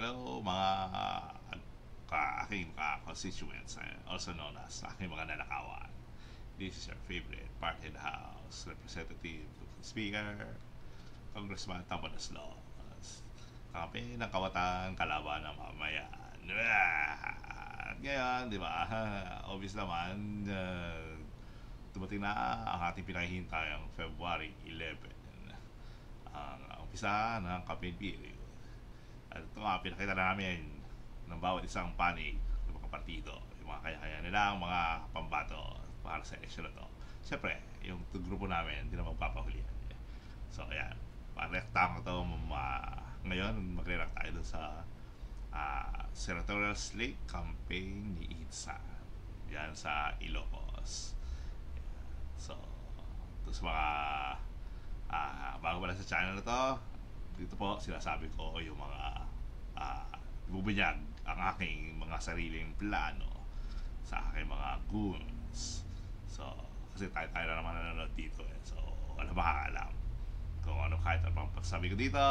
Hello mga aking constituents, also known as aking mga nanakawan. This is your favorite party in the house, Representative Speaker, Congressman Tampadas Laws. Kakampi ng kawatan, kalaban ng mamayan. At ngayon, di ba, obvious naman, dumating na ang ating pinahihintay ang February 11, ang umpisa ng campaign period. At ito nga, pinakita namin ng bawat isang panig ng mga partido, yung mga kaya-kaya nilang mga pambato para sa eleksyon na to. Siyempre, yung grupo namin, hindi na magpapahulihan. So, ayan, parektang ito, ngayon, magre-react tayo dun sa senatorial slate campaign ni Itza yan sa Ilocos. So, ito sa mga bago pala sa channel na to, dito po sinasabi ko yung mga bubunyag ang aking mga sariling plano sa aking mga goons. So, kasi tayo na naman nanonood dito So, wala makakalam kung ano kahit anong pagsabi ko dito.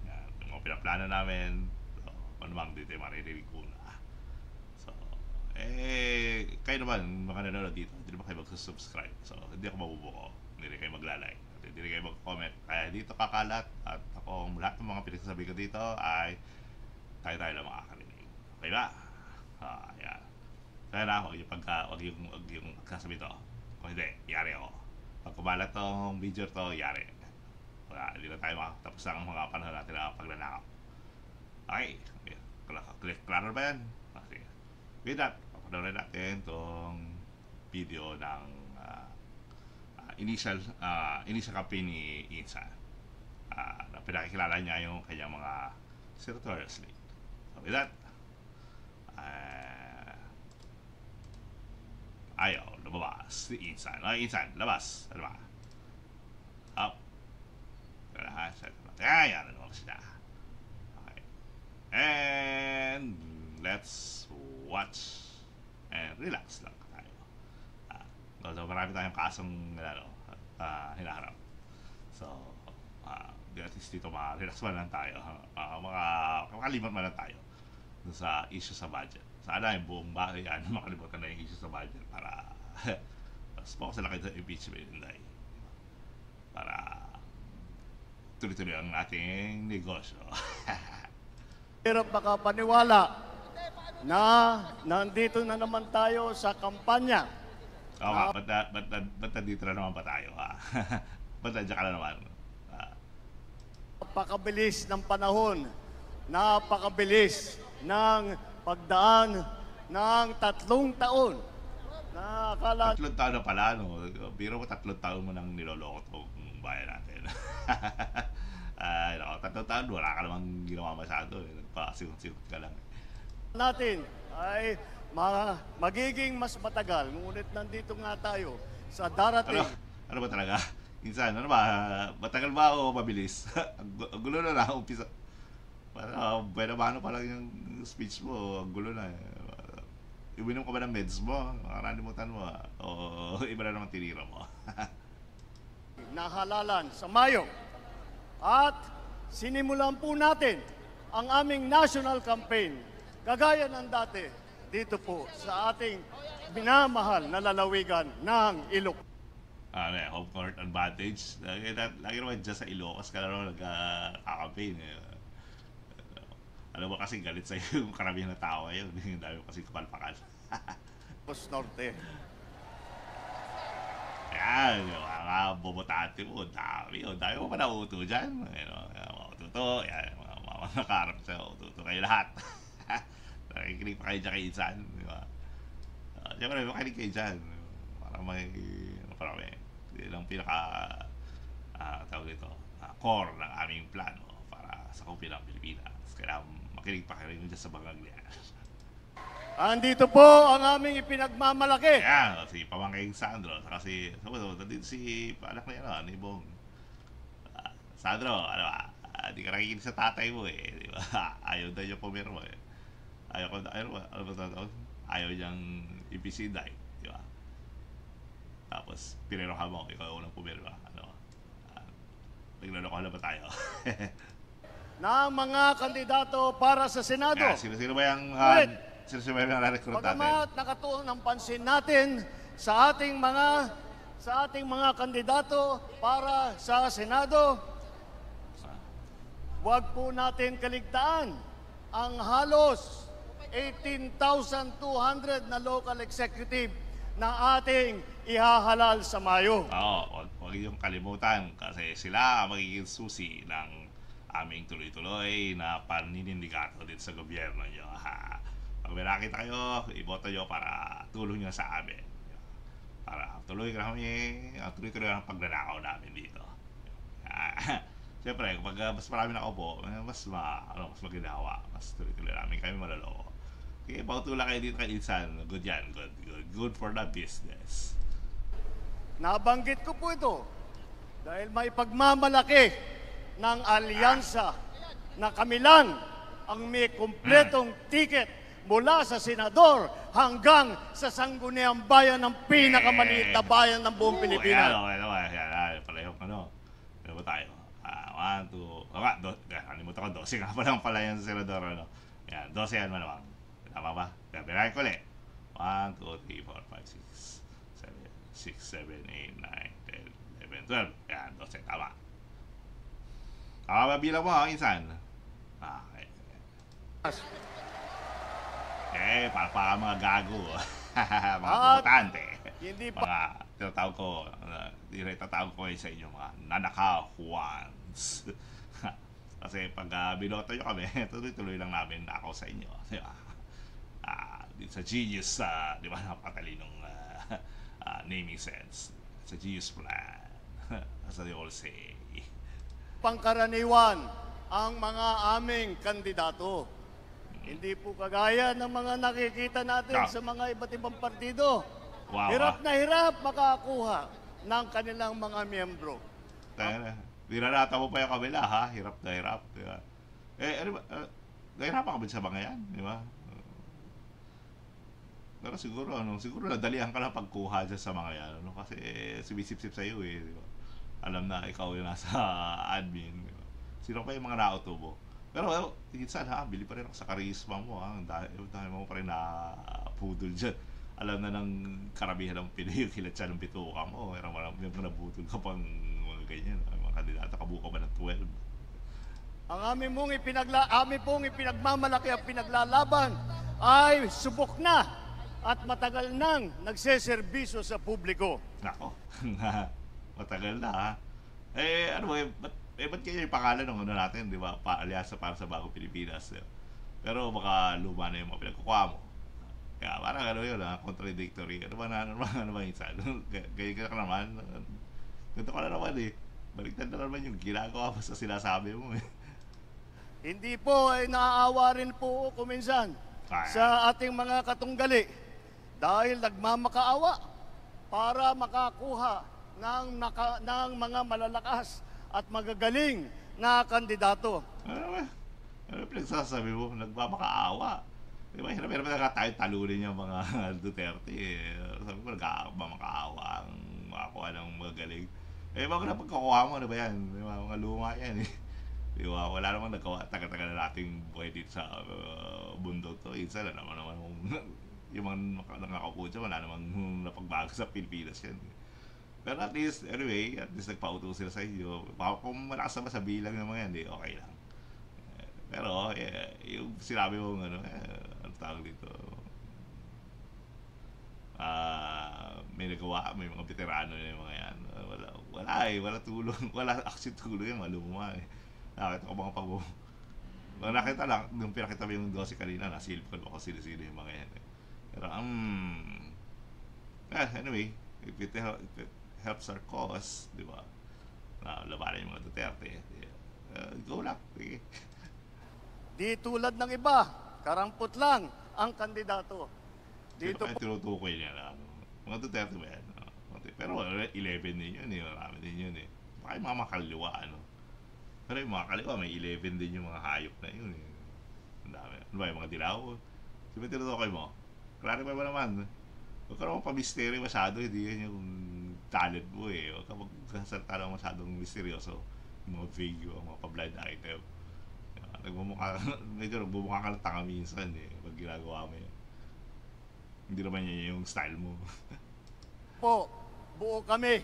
Yan, yung mga pinaplano namin. So, ano bang dito yung maririnig ko na. So, kayo naman mga nanonood dito, hindi naman kayo magsusubscribe. So, hindi ako mabubuko. Hindi kayo maglalike. Hindi kayo mag-comment. Kaya dito kakalat at ako, lahat ng mga pinagsasabi ko dito ay tayo lang makakarinig. Okay ba? Yan. Kaya na, huwag yung kasabi to. Kung hindi, yari ako. Pag kumalat tong video to, yari. Hindi na tayo makatapos ang mga panahon natin na pagnanakaw. Okay. Klaro ba yan? Okay. With that, papanoorin natin tong video ng initial campaign ni Itza. Na pinakikilala niya yung kanyang mga senatorial slate. So with that, ayaw, lumabas si Itza. No, Itza, labas. Ano ba? Up. Ayan, lumabas siya. Okay. And let's watch and relax lang tayo. So, marami tayong kasong hinaharap. So, at least dito relax man lang tayo. Makalimutan man lang tayo dun sa issue sa budget. Sana yung buong bayan makalimutan na yung issue sa budget para focus na lang kayo sa impeachment Inday. Para tuloy-tuloy ang ating negosyo. Hirap makapaniwala na nandito na naman tayo sa kampanya. Ba't nandito na naman ba tayo? Ba't nandiyan ka na naman? Napakabilis ng panahon. Napakabilis ng pagdaan ng 3 taon. Nakakala... 3 taon na pala, no? Biro mo 3 taon mo nang niloloko itong bayan natin. Ay, nako, 3 taon, wala ka namang ginawa masyado. Nagpasigot-sigot ka lang. Natin ay magiging mas matagal. Ngunit nandito nga tayo sa darating. Ano ba talaga? Insan, ano ba? Matagal ba o mabilis? Ang gulo na umpisa. Parang buena-mano pa lang yung speech mo. Ang gulo na. Iwinom ka ba ng meds mo? Nakalimutan mo. O iba na naman tinira mo. Nahalalan sa Mayo. At sinimulan po natin ang aming national campaign. Kagaya ng dati, dito po sa ating minamahal na lalawigan ng Ilocos. Home court advantage. Lagi naman dyan sa Ilocos ka naman nagka-campaign. Alam mo kasi galit sa yung karamihan na tao ngayon. Yung dami kasi kapalpakan. Ilocos Norte. Yan, yung mga bobotante mo, dami mo pa nauto dyan. Mga ututo, yan, mga nakaharap sa ututo kayo lahat. Nakikinig pa kayo dyan kay Itza, di ba? Siyempre, makinig kayo dyan. Para may, yun ang tawag dito, core ng aming plano para sa kumpi ng Pilipinas. Kailangan makinig pa kayo dyan sa bangag niya. Andito po ang aming ipinagmamalaki. Ayan, si Pamangking Sandro, kasi nandito si anak na yan, ni Bong. Sandro, ano ba? Di ka nakikinig sa tatay mo di ba? Ayaw daw yung pumirma Ayaw niyang ipisinday, di ba? Tapos, piniroha mo, ikaw unang pumirma. Nagluloko na ba tayo? ng mga kandidato para sa Senado. Yeah, sino-sino ba yung Ngunit, sino-sino ba yung nare-recruit natin? bagamat nakatuon ang pansin natin sa ating mga kandidato para sa Senado, huwag po natin kaligtaan ang halos 18,200 na local executive na ating ihahalal sa Mayo. Oo, huwag yung kalimutan kasi sila ang magiging susi ng aming tuloy-tuloy na paninindikato dito sa gobyerno nyo. Ha? Pag may nakita kayo, iboto nyo para tulong nyo sa amin. Para tuloy tuloy ang pagnanakaw namin dito. Siyempre, kapag mas marami nakaupo, mas maginawa. Mas tuloy-tuloy namin kami maloloko. Okay, pautula kayo dito kay Insan. Good yan, good for the business. Nabanggit ko po ito dahil may pagmamalaki ng alyansa na kami lang ang may kumpletong ticket mula sa senador hanggang sa sangguniang bayan ng pinakamaliit na bayan ng buong Pilipinas. Yan. Pareho Pareho tayo. 1, 2, kalimutan ko, 12 nga pa lang pala yung senador. Yan, 12 yan malamang. Tama ba? Birahin ko ulit. 1, 2, 3, 4, 5, 6, 7, 8, 9, 10, 11, 12. Yan, 12. Tama. Tama ba bilang mo, Insan? Okay. Para mga gago. Mga butante. Hindi pa. Mga tinatawag ko sa inyo, mga nanakahuans. Kasi pag binoto nyo kami, tuloy-tuloy lang namin ako sa inyo. Di ba? Sa genius, di ba, napatalinong naming sense. Sa genius plan. As they all say. Pangkaraniwan ang mga aming kandidato. Hindi po kagaya ng mga nakikita natin sa mga iba't ibang partido. Wow, Hirap na hirap makakuha ng kanilang mga miyembro. Dinarata mo pa yung kabila, ha? Hirap na hirap. Diba? Ano ba? Nahirapan ka ba sa mga yan? Di ba? Pero siguro nadalihan ka lang pagkuha dyan sa mga yan. Kasi sumisip-sip sa'yo eh. Di ba? Alam na ikaw yung nasa admin. Di ba? Sino pa yung mga nautubo? Pero minsan bili pa rin ako sa karisma mo, ha? Dahil mo pa rin na pudol dyan. Alam na ng karamihan ng Pinoy yung kilat siya ng bituka mo. Pero may mga nabutol ka pang mga ganyan. Mga kandidato, kabuka ba ng 12? Ang aming pong ipinagmamalaki at pinaglalaban ay subok na at matagal nang nagseserbisyo sa publiko. Nako, matagal na, ha? Ba't kaya yung pangalan ng natin, di ba? Paalyasa para sa Bagong Pilipinas. Pero baka luma na yung mga pinagkukuha mo. Kaya parang yun, contradictory. Ano ba isa? Kaya ka naman. Ganito ka na naman eh. Baliktad na naman yung ginagawa mo sa sinasabi mo eh. Hindi po ay naaawa rin po ako minsan sa ating mga katunggali dahil nagmamakaawa para makakuha ng mga malalakas at magagaling na kandidato. Ano pinagsasabi mo? Nagmamakaawa. Di ba? Hirap na tayo talunin yung mga Duterte. Sabi ko, nagmamakaawa ang makakuha ng magagaling. Bago na pagkakuha mo, ano ba yan? Di ba? Mga luma yan eh. Di ba? Wala namang nagawa. Tagal-tagal na nating buhay dito sa bundok to. Isa na naman yung mga nakakaupo dyan, wala namang napagbago sa Pilipinas yan. Pero at least nagpauto sila sa inyo. Kung malakas naman sa bilang ng mga yan, okay lang. Pero, yung sinabi mo, ano tawag dito, may nagawa, may mga veterano na yung mga yan. Wala tulong. Wala actually tulong yan, maluma eh. Nakita ko mga nakita lang, nung pinakita mo yung 12 kanina, nasilip ko ako sino-sino yung mga yan. Pero, anyway, if it helps our cause, di ba? Labanan yung mga Duterte. Go lang. Sige. Di tulad ng iba, karampot lang ang kandidato. Dito po tinutukoy niya mga Duterte ba yan? Pero 11 din yun eh, marami din yun eh. Baka yung mga makaliwa, Pero yung mga kaliwa, may 11 din yung mga hayop na yun eh. Ang dami. Ano ba yung mga dilaw? Sino tinutukoy mo? Klaro ba naman? Huwag ka naman pa-mystery masyado, hindi yan yung talent mo eh. Huwag ka magkasalta lang masyadong misteryoso. Yung mga vague, yung mga pa-blind item. Nagmumukha, medyo nagbumukha ka ng tanga minsan eh, pag ginagawa mo yun. Hindi naman yun yung style mo. Po, buo kami.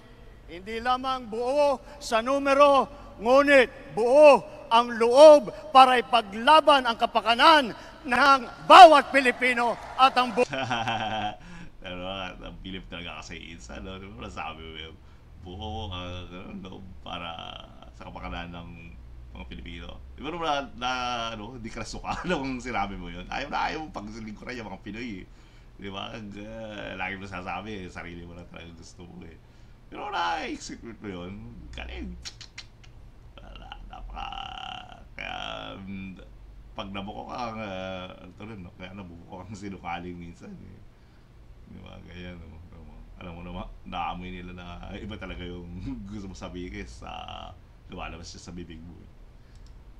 Hindi lamang buo sa numero, ngunit buo ang loob para ipaglaban ang kapakanan ng bawat Pilipino at ang Pero ang Pilip talaga kasi insan, no? Di ba nasabi mo yun? Buo ang loob para sa kapakanan ng mga Pilipino. Di ba ano, hindi ka nasuka nung sinabi mo yun? Ayaw na ayaw mong paglingkuran yung mga Pinoy eh. Di ba? Lagi mo sasabi, sarili mo na talaga gusto mo eh. Pero na-execute mo yun, galing. Wala, kaya pag nabuko ka, ito rin, no? Kaya nabuko kang sinukaling minsan eh. Di ba? Ganyan, no? Alam mo naman, naamoy nila na iba talaga yung gusto mo sabihin sa lumalabas siya sa bibig mo.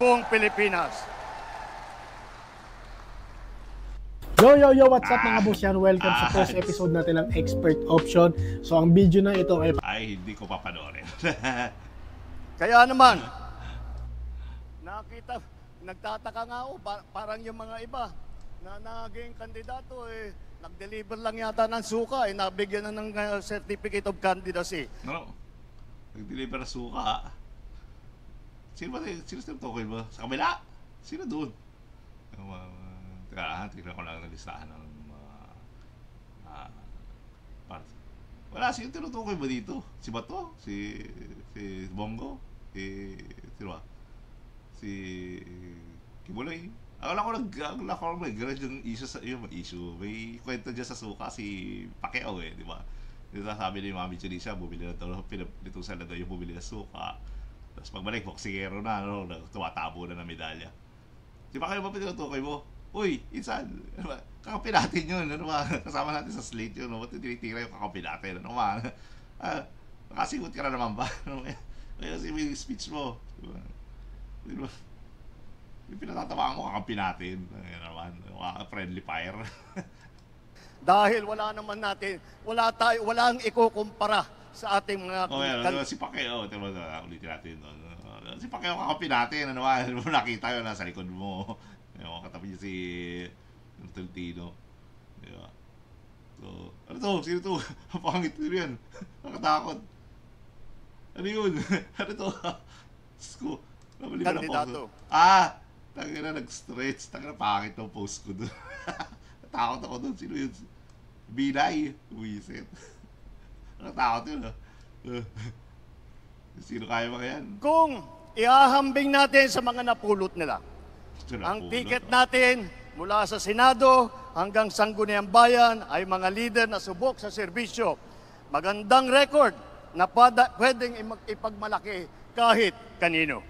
buong Pilipinas. Yo, what's up mga boss yan? Welcome sa first episode natin ng Expert Option. So ang video na ito ay hindi ko papanoorin. Kaya naman, nakita, nagtataka nga ako, parang yung mga iba na naging kandidato eh, nag-deliver lang yata ng suka eh, nabigyan na ng certificate of candidacy. No, nag-deliver na suka. Sino tukoy ba? Sa kabila? Sino doon? Tignan ko lang ng listahan ng wala, sino tinutukoy ba dito? Si Bato? Si Bongo? Sino ba? Si Kibuloy? Akala ko may garage yung issue. May kwento dyan sa suka si Pacquiao eh, di ba? Dito sabi ni Mami Chunisha, bumili na ito, pinitusan na daw yung bumili na suka. Tapos pagbalik, boksingero na, no? Tumatabo na ng medalya. Si Pacquiao ba tinutukoy mo? Uy, insan, kakampi natin yun, ano ba? Kasama natin sa slate yun, no? Ba't tinitira yung kakampi natin, ano ba? Nakasigot ka na naman ba? Kaya yung speech mo, diba? Yung pinatatamaan mo, kakampi natin, ano naman, friendly fire. Dahil wala naman natin, walang ikukumpara sa ating mga si Pacquiao, ulitin natin, si Pacquiao kakampi natin, ano ba? Nakita yun, nasa likod mo. Yung katabi niya si Tolentino. Diba? So, ano to? Sino to? Ang pangit ko yan. Nakatakot. Ano yun? Ano to? Sko. kandidato. Tangin na nag-stretch. Tangin na pangit ng post ko doon. Natakot ako doon. Sino yun? Binay. Wisit. Nakatakot yun Sino kaya mga yan? Kung ihahambing natin sa mga napulot nila, ang ticket natin mula sa Senado hanggang Sangguniang Bayan ay mga leader na subok sa serbisyo. Magandang record na pwedeng ipagmalaki kahit kanino.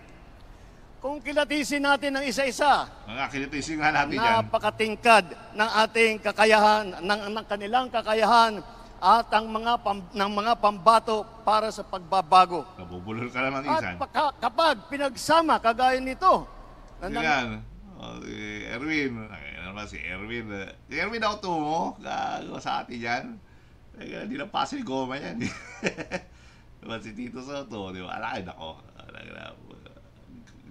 Kung kilatisin natin ng isa-isa, kilatisin nga natin yan. Napakatingkad ng ating kakayahan, ng kanilang kakayahan at ang mga pambato para sa pagbabago. Nabubulol ka naman isan. At kapag pinagsama kagaya nito, yan. Si Erwin. Si Erwin. Si Erwin auto mo. Gago sa atin yan. Hindi lang pasil goma yan. Diba si Tito Soto. Diba? Alakin ako.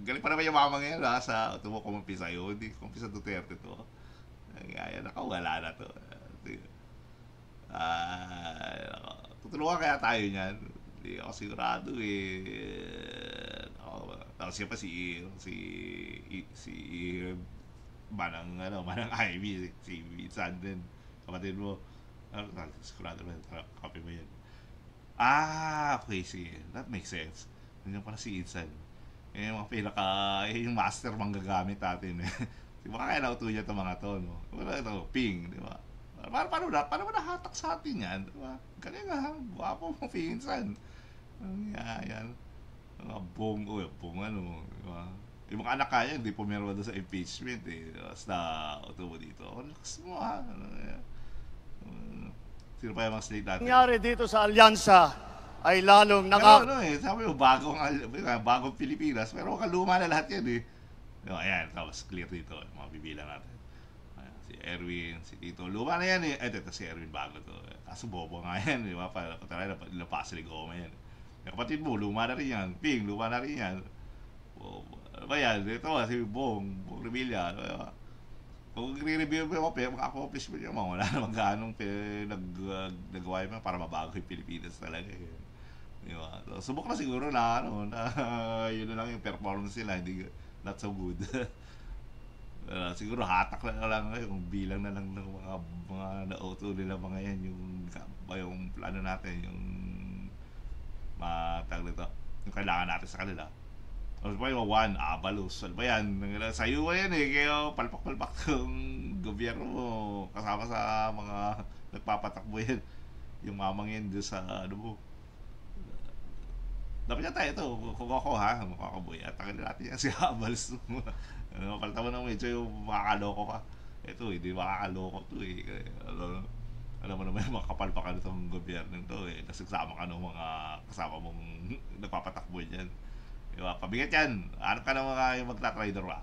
Galing pa naman yung mama ngayon sa auto mo kumampi sa'yo. Hindi kumampi sa Duterte to. Ayan ako. Wala na to. Tutulungan kaya tayo niyan. Hindi ako sigurado tapos siya pa si Manang Ivy, si Vincent din, kapatid mo. Sigurado naman, copy mo yan. Okay, sige. That makes sense. Nandiyan pala si Insan. Yung mga yung master manggagamit natin Di ba kaya nauto niya itong mga to, no? Wala ito, ping, di ba? Paano ba nahatak sa atin yan? Di ba? Galing nga, guwapo mo, Insan. Yan. Bongo, ano, diba? Yung mga anak kaya, hindi pumirma doon sa impeachment basta auto mo dito. Relax mo sino pa yung mga slate natin? nangyari dito sa alyansa ay lalong sabi mo, bagong Pilipinas, pero kaluma na lahat yan ayan, tapos clear dito, mga bibilang natin. Si Erwin, si Tito, luma na yan ito si Erwin bago to. Kaso bobo nga yan, di ba? Patala, napasili goma yan. Yung kapatid mo, luma na rin yan. Ping, luma na rin yan. Ano ba yan? Ito si Bong Revilla. Ano ba? Kung i-review mo yung mga accomplishment niya, wala namang ganong nagawa mo para mabago yung Pilipinas talaga. Di ba? So, subok na siguro na, yun na lang yung performance nila, hindi, not so good. Siguro hatak na lang yung bilang na lang ng mga na-auto nila mga yan, yung plano natin, yung matag nito, yung kailangan natin sa kanila. Ano ba yung Abalos? Ano ba yan? Sa iyo yan kaya palpak-palpak yung gobyerno mo kasama sa mga nagpapatakbo yan. Yung mamang yan doon sa ano mo. Dapat yata ito, kung ako makakaboy, atakin natin yan si Abalos. Palta mo na medyo yung makakaloko ka. Ito, hindi makakaloko to alam mo naman yung mga kapalpakan itong gobyerno to Nasagsama ka ng mga kasama mong nagpapatakbo yan. Diba? Pabigat yan. Hanap ka ng mga yung magtatrader ba?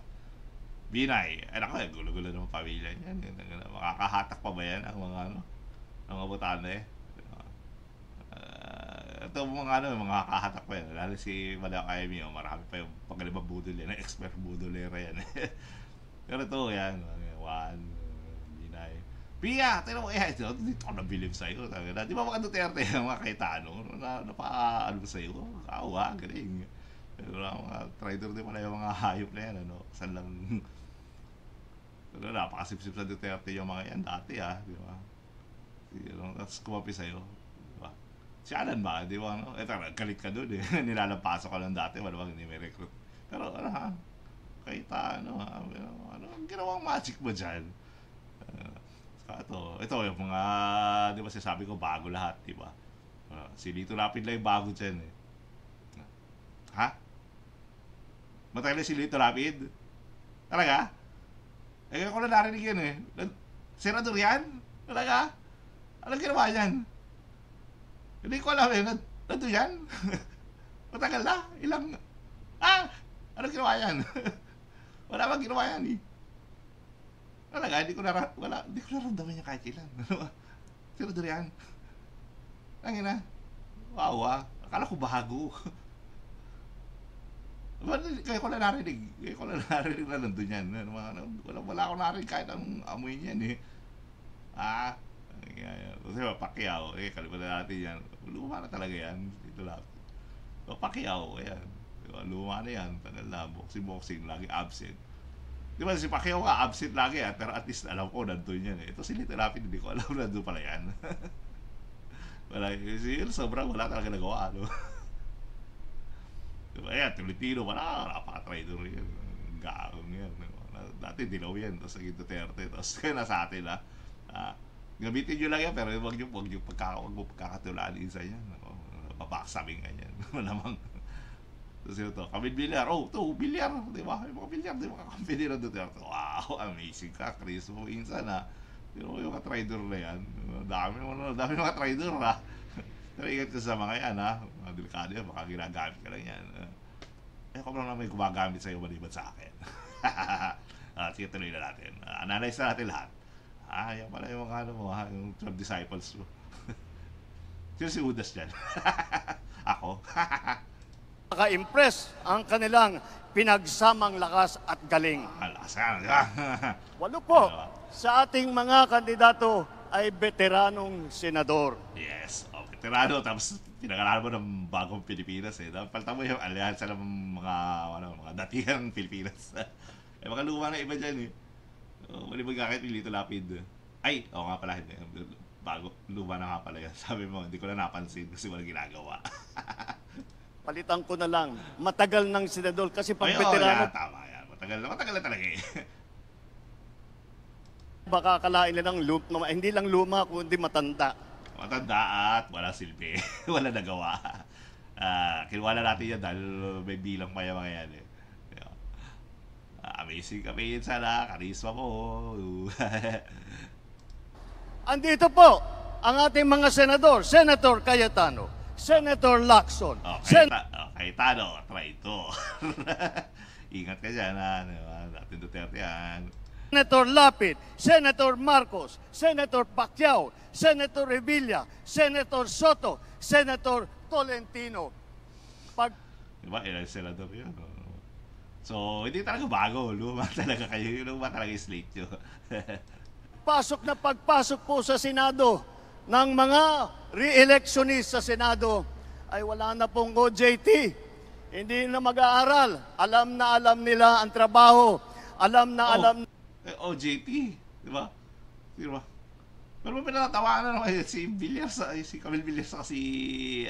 Binay. Ako, gulo-gulo ng pamilya yan. Makakahatak pa ba yan ang mga ang mga botane? Diba? Ito mga kakahatak pa yan. Lalo si Madam Amy, marami pa yung pagkalibang budol yan. Expert budolera yan. Pero ito, yan. Binay. Pia, tignan mo, dito ako nabilib sa'yo. Di ba mga Duterte, mga Cayetano, napaano sa'yo? Kawa, galing. Mga trader din pala yung mga hayop na yan, Saan lang napakasipsip sa Duterte yung mga yan dati, di ba? Tapos kumapi sa'yo, di ba? Si Alan ba, di ba, galit ka doon nilalampasok ka lang dati, malamang hindi may recruit. Pero kahit ang ginawang magic mo dyan? Ito yung mga, di ba sinasabi ko, bago lahat, di ba? Si Lito Lapid lang yung bago dyan, Ha? Matagal na si Lito Lapid? Talaga? Kaya ko na narinig yan Senador yan? Talaga? Anong ginawa yan? Hindi ko alam nandun yan? Matagal na? Ilang... Anong ginawa yan? Wala bang ginawa yan Talaga? Hindi ko naramdaman niya kahit ilan. Senador yan? Ang ina? Wow Akala ko bago. Kaya ko na narinig na nandun yan. Wala akong narinig kahit ang amoy niyan Kasi Pacquiao, kalimutan natin yan. Luma na talaga yan. Dito lang. Pacquiao, yan. Luma na yan. Tagal na. Boxing, lagi absent. Di ba si Pacquiao nga, absent lagi pero at least alam ko nandun yan Ito si Lito Lapid, hindi ko alam nandun pala yan. Sobrang wala talaga nagawa, Ayan, Tolentino, napaka-trader yan. Gaong yan. Dati dilaw yan, tapos naging Duterte, tapos kaya nasa atin gamitin nyo lang yan, pero huwag nyo pagkakatulaan isa yan. Papaksabing ganyan. Malamang. Tapos ito, Kamil Villar. Villar, di ba? Yung mga Villar, di ba? Kakampi ng Duterte. Wow, amazing ka, Chris mo. Insan Di ba yung mga trader na yan? Dami mga trader Pero ingat ka sa mga yan mga delikado yan, baka ginagamit ka lang yan. Ako lang na may gumagamit sa'yo maliban sa akin. Sige, tuloy na natin. Analyze na natin lahat. Yan pala yung mga yung 12 disciples mo. Sino si Judas dyan? Ako? Naka-impress ang kanilang pinagsamang lakas at galing. Alasan. 8 po sa ating mga kandidato ay veteranong senador. Yes. Veterano, tapos pinag-aralan mo ng bagong Pilipinas Palta mo yung alyansa ng mga datingang Pilipinas. Mga luma na iba dyan Mali magkakit yung Lito Lapid. Nga pala, hindi. Bago, luma na nga pala yan. Sabi mo, hindi ko na napansin kasi walang ginagawa. Palitan ko na lang, matagal ng senador kasi pag veterano. Tama yan. Matagal na talaga Baka akalain nilang hindi lang luma, kundi matanda. Matanda at wala silbi. Wala nagawa. Kinuwala natin yan dahil may bilang pa yung mga yan amazing kami sana. Karisma mo. Andito po ang ating mga senador. Senator Cayetano, Senator Lacson, Cayetano, traitor. Ingat ka dyan natin Duterte yan. Senator Lapid, Senator Marcos, Senator Pacquiao, Senator Revilla, Senator Soto, Senator Tolentino. Diba, ilang senador yun? So, hindi talaga bago. Luma talaga kayo. Luma talaga yung slate nyo. Pagpasok po sa Senado ng mga re-electionist sa Senado ay wala na pong OJT. Hindi na mag-aaral. Alam nila ang trabaho. Alam. OJT. Di ba? Di ba? Pero pinatatawanan naman si si Camille Villar sa si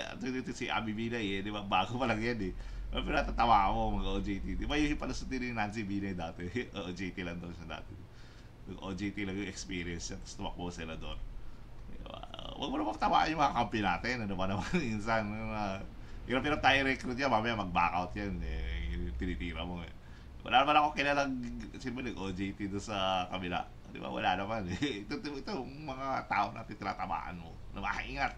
Abby Binay eh. Di ba? Bago pa lang yan eh. Pero pinatatawa ako mga OJT. Di ba yung palasuntin ni Nancy Binay dati? OJT lang daw siya dati. OJT lang yung experience niya. Tapos tumakbo sila doon. Diba? Huwag mo naman tawaan yung mga kampi natin. Ano ba naman insan? Hirap tayo recruit yan. Mamaya mag-back out yan. Tinitira mo eh. Wala naman ako kilalang sino nag-OJT doon sa kabila. Di ba? Wala naman eh. Ito mga tao natin tinatamaan mo. Namahingat.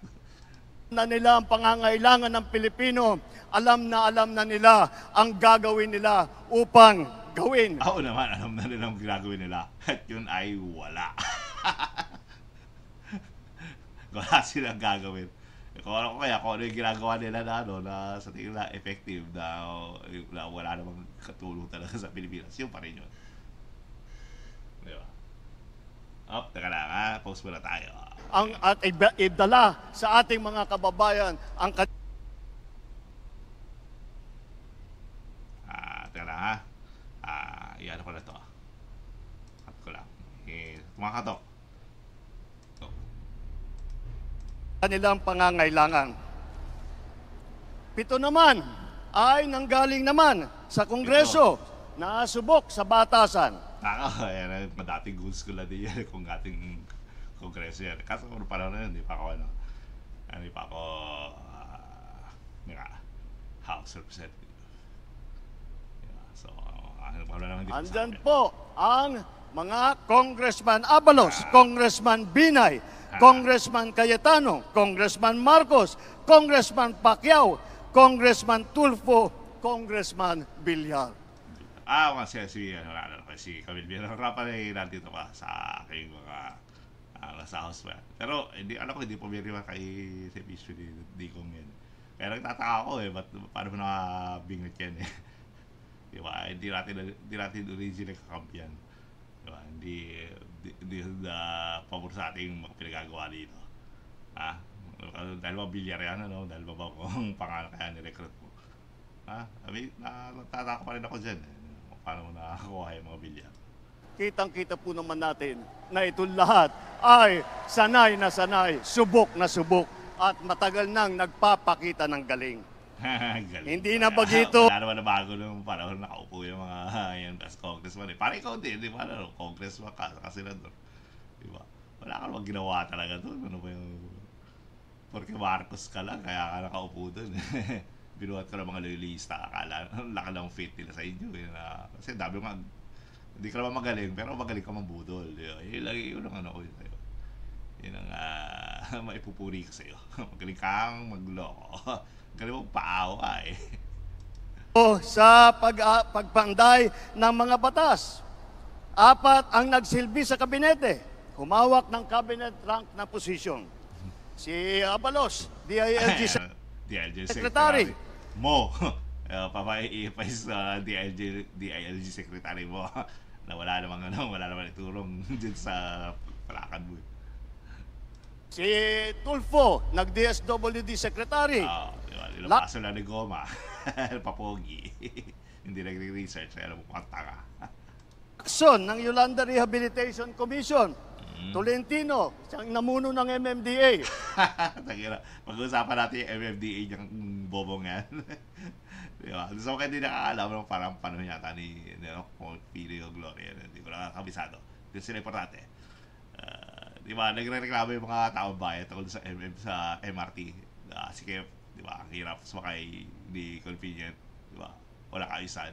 Na nila ang pangangailangan ng Pilipino. Alam na nila ang gagawin nila upang gawin. Ako naman, alam na nila ang ginagawin nila. At yun ay wala. Wala silang gagawin. Kung ano yung ginagawa nila na sa tingin na effective na wala namang katulong talaga sa Pilipinas. Yun pa rin yun. Di ba? Teka lang ha. Post muna tayo. At idala sa ating mga kababayan ang teka lang ha. Iyan ko na to. Cut ko lang. Tumakatok. kanilang pangangailangan. 7 naman ay nanggaling naman sa Kongreso na subok sa batasan. Yan, madating goals ko lang din yan kung ating Kongreso yan. Kaso kung parang na yun, hindi pa ako House Representative. So, andyan po ang mga Congressman Abalos, Congressman Binay, Congressman Cayetano, Congressman Marcos, Congressman Pacquiao, Congressman Tulfo, Congressman Villar. Si Camille Villar. Harapan ay nandito pa sa aking mga sa house pa. Pero alam ko hindi pumirima kay si Bispo di kong yan. Kaya nagtataka ako paano mo nakabingot yan eh. Di ba? Hindi natin original kakampiyan. Di ba? Hindi pabor sa ating mga pinagagawa dito. Dahil ba bilyar yan, dahil ba kung pangalan kaya ni-recruit mo. Natataka pa rin ako dyan. Paano mo nakakuha yung mga bilyar. Kitang-kita po naman natin na ito lahat ay sanay na sanay, subok na subok, at matagal nang nagpapakita ng galing. Galing. Hindi na bagito. Wala naman na bago nung panahon nakaupo yung mga yan as congressman. Parang ikaw din, di ba? Congressman ka, kasi nandun. Di ba? Wala ka naman ginawa talaga doon. Ano ba yung... Porque Marcos ka lang, kaya ka nakaupo doon. Binuhat ka ng mga loyalista. Akala, laki lang fit nila sa inyo. Kasi dami mga... Hindi ka naman magaling, pero magaling ka mambudol. Yun ang ano ko yun sa'yo. Yun ang maipupuri ko sa'yo. Magaling kang magloko. Galing mong paawa eh. Sa pagpanday ng mga batas, 4 ang nagsilbi sa kabinete. Humawak ng cabinet rank na posisyon. Si Abalos, DILG Secretary. Mo. Papaiipay sa DILG Secretary mo na wala namang itulong dun sa palakad mo. Si Tulfo, nag-DSWD Secretary. Nilapaso lang ni Goma. Papogi. Hindi nagre-research. Alam mo kung tanga. Aksyon ng Yolanda Rehabilitation Commission. Tolentino, siyang namuno ng MMDA. Pag-uusapan natin yung MMDA niyang bobong yan. Diba? So kaya hindi nakakaalam parang paano yata ni Filio Gloria. Hindi ko nakakabisado. Hindi sila importante. Diba? Nagre-reklamo yung mga taong bayan tungkol sa MRT. Sige, diba? Ang hirap sumakay, hindi convenient. Diba? Wala kaayusan.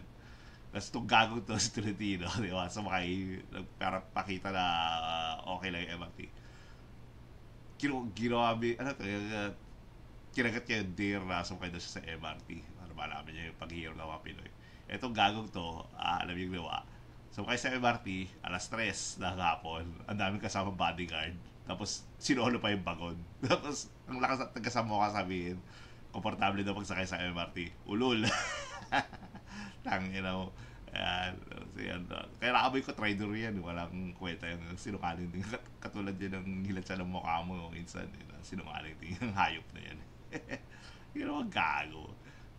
Tapos itong gagong to si Tolentino, diba? Sumakay, para pakita na okay lang yung MRT. Kinagat niya yung deer na sumakay na siya sa MRT. Malaman niya yung paghihirap ng mga Pinoy. Itong gagong to, alam yung ginawa. So, kaya sa MRT, alas 3 na hapon, ang daming kasama bodyguard. Tapos, sinolo pa yung bagon. Tapos, ang lakas at nagkasama ka sabihin, komportable daw pagsakay sa MRT. Ulul. Ayan, so yan. Kaya nakaboy ko trader yan, walang kwenta yung sinungaling din. Katulad yan ng hilat siya ng mukha mo minsan, sinungaling din yung hayop na yan. Yun naman gago.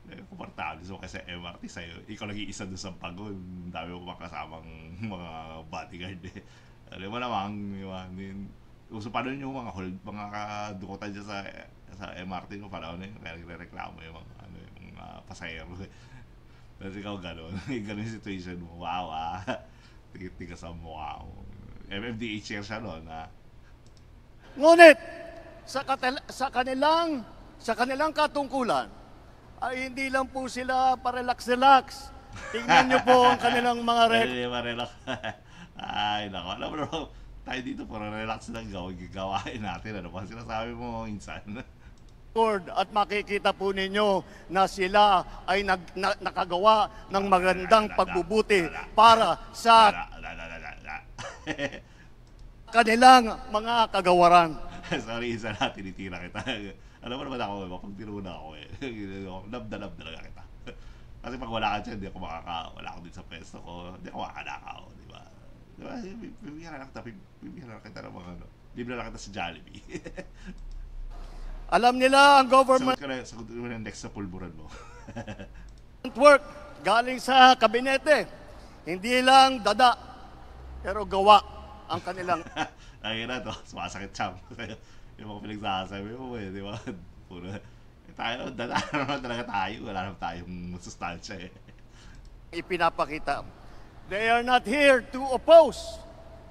Komportable so kasi MRT sa'yo, ikaw lagi isa doon sa pagod, dami mo kasamang mga bodyguard eh. Alam mo namang, uso pa doon yung mga mga kadukutan dyan sa MRT no, panahon na yun, kaya nagre-reklamo yung mga, yung mga pasahero. Kasi ikaw gano'n, gano'n yung situation mo, wow tigas ang mukha mo. MMDA chair siya noon Ngunit, sa kanilang katungkulan, ay hindi lang po sila parelax-relax. Tingnan nyo po ang kanilang mga Hindi ba relax? Ay, nako. Alam mo naman, tayo dito para relax lang gawain natin. Ano ba sinasabi mo insan? record at makikita po ninyo na sila ay nakagawa ng magandang pagbubuti para sa kanilang mga kagawaran. Sorry, isa na, tinitira kita. Alam mo naman ako, pag tinuna ako love na talaga kita. Kasi pag wala ka dyan, wala ako din sa pwesto ko, hindi ako makakanakaw, di ba? Di ba, bibigyan na kita ng mga libre na kita sa Jollibee. Alam nila ang government Sagot ka na next sa pulburan mo. work galing sa kabinete. Hindi lang dada, pero gawa ang kanilang Ay na to, sumasakit siya. Yung mga pinagsasabi mo di ba? Puro, tayo, dada naman talaga tayo. Wala naman tayong sustansya ipinapakita. They are not here to oppose.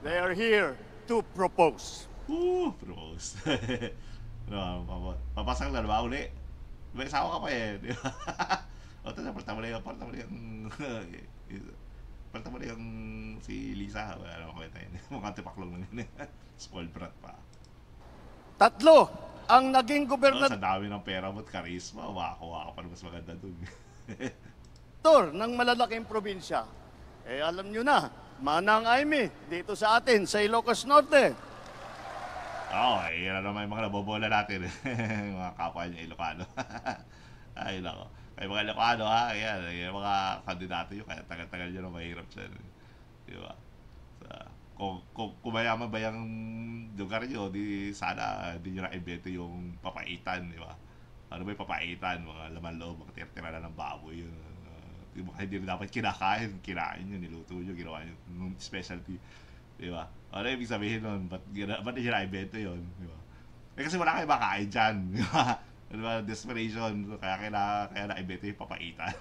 They are here to propose. Propose. Papasang na ba uli? May asawa ka pa di ba? O, tapos palta mo na yung si Lisa. Wala naman kwenta yun. Mukhang tipaklong lang yun. Spoiled brat pa. Tatlo, ang naging Sa gobernador dami ng pera mo't karisma, waka pa mas maganda dun. ng malalaking probinsya. Alam nyo na, Manang Aimee, dito sa atin, sa Ilocos Norte. Yan naman yung mga nabobola natin. Yung mga kapwa niya Ilocano. Ay, nako. Kaya mga Ilocano, yan, yung mga kandidato yun, kaya tagal-tagal yun ang mahirap siya. Di ba? Kung mayaman ba yung lugar nyo, di sana di nyo na-invento yung papaitan, di ba? Ano ba yung papaitan? Mga laman loob, mga tira-tira na ng baboy yun. Hindi na dapat kinain yun, niluto nyo, ginawa nyo specialty. Di ba? Ano ibig sabihin nun? Ba't nyo na-invento yun? Di ba? Kasi wala kayo makain dyan. Di ba? Di ba? Desperation. Kaya na-invento yung papaitan.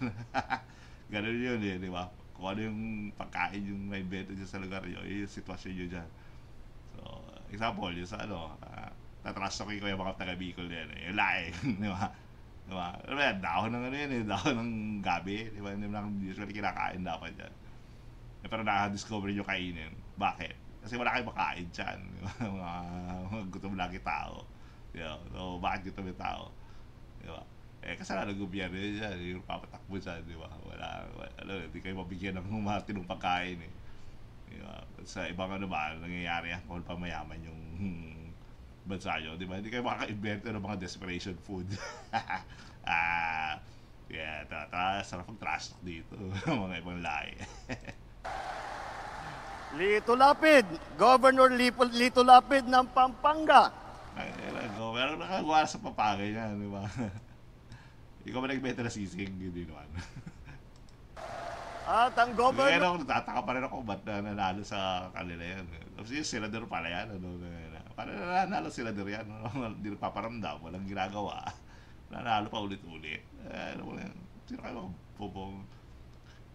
Ganun yun di ba? Kung ano yung pagkain yung na-invento dyan sa lugar nyo, yung sitwasyon nyo dyan. So, example, yung sa tatrastokin ko yung mga taga-Bicol yan, yung laing, di ba? Diba? Dahon ng dahon ng gabi, di ba? Hindi mo lang usually kinakain dapat dyan. Pero nakadiscover nyo kainin. Bakit? Kasi wala kayong makain dyan. Mga gutom lagi tao. Diba? So, bakit gutom yung tao? Diba? Kasalanan ng gobyerno yun, yung papatakbo dyan, di ba? Hindi kayo mabigyan ng tinong pagkain Diba? Sa ibang nangyayari kung pa mayaman yung bansa nyo, di ba? Hindi kayo makaka-invento ng mga desperation food. Sarap ang trash talk dito. Mga ibang lahi. Lito Lapid, Governor Lito Lapid ng Pampanga. Meron nakagawa sa papagay niya, di ba? Ikaw ba nagbenta na sisig? Hindi naman. At ang governor... Kaya ako, natataka pa rin ako ba't nanalo sa kanila yan. Tapos yung senador pala yan. Paano nanalo senador yan? Hindi nagpaparamdam, walang ginagawa. Nanalo pa ulit-ulit. Sino kayo makabubong?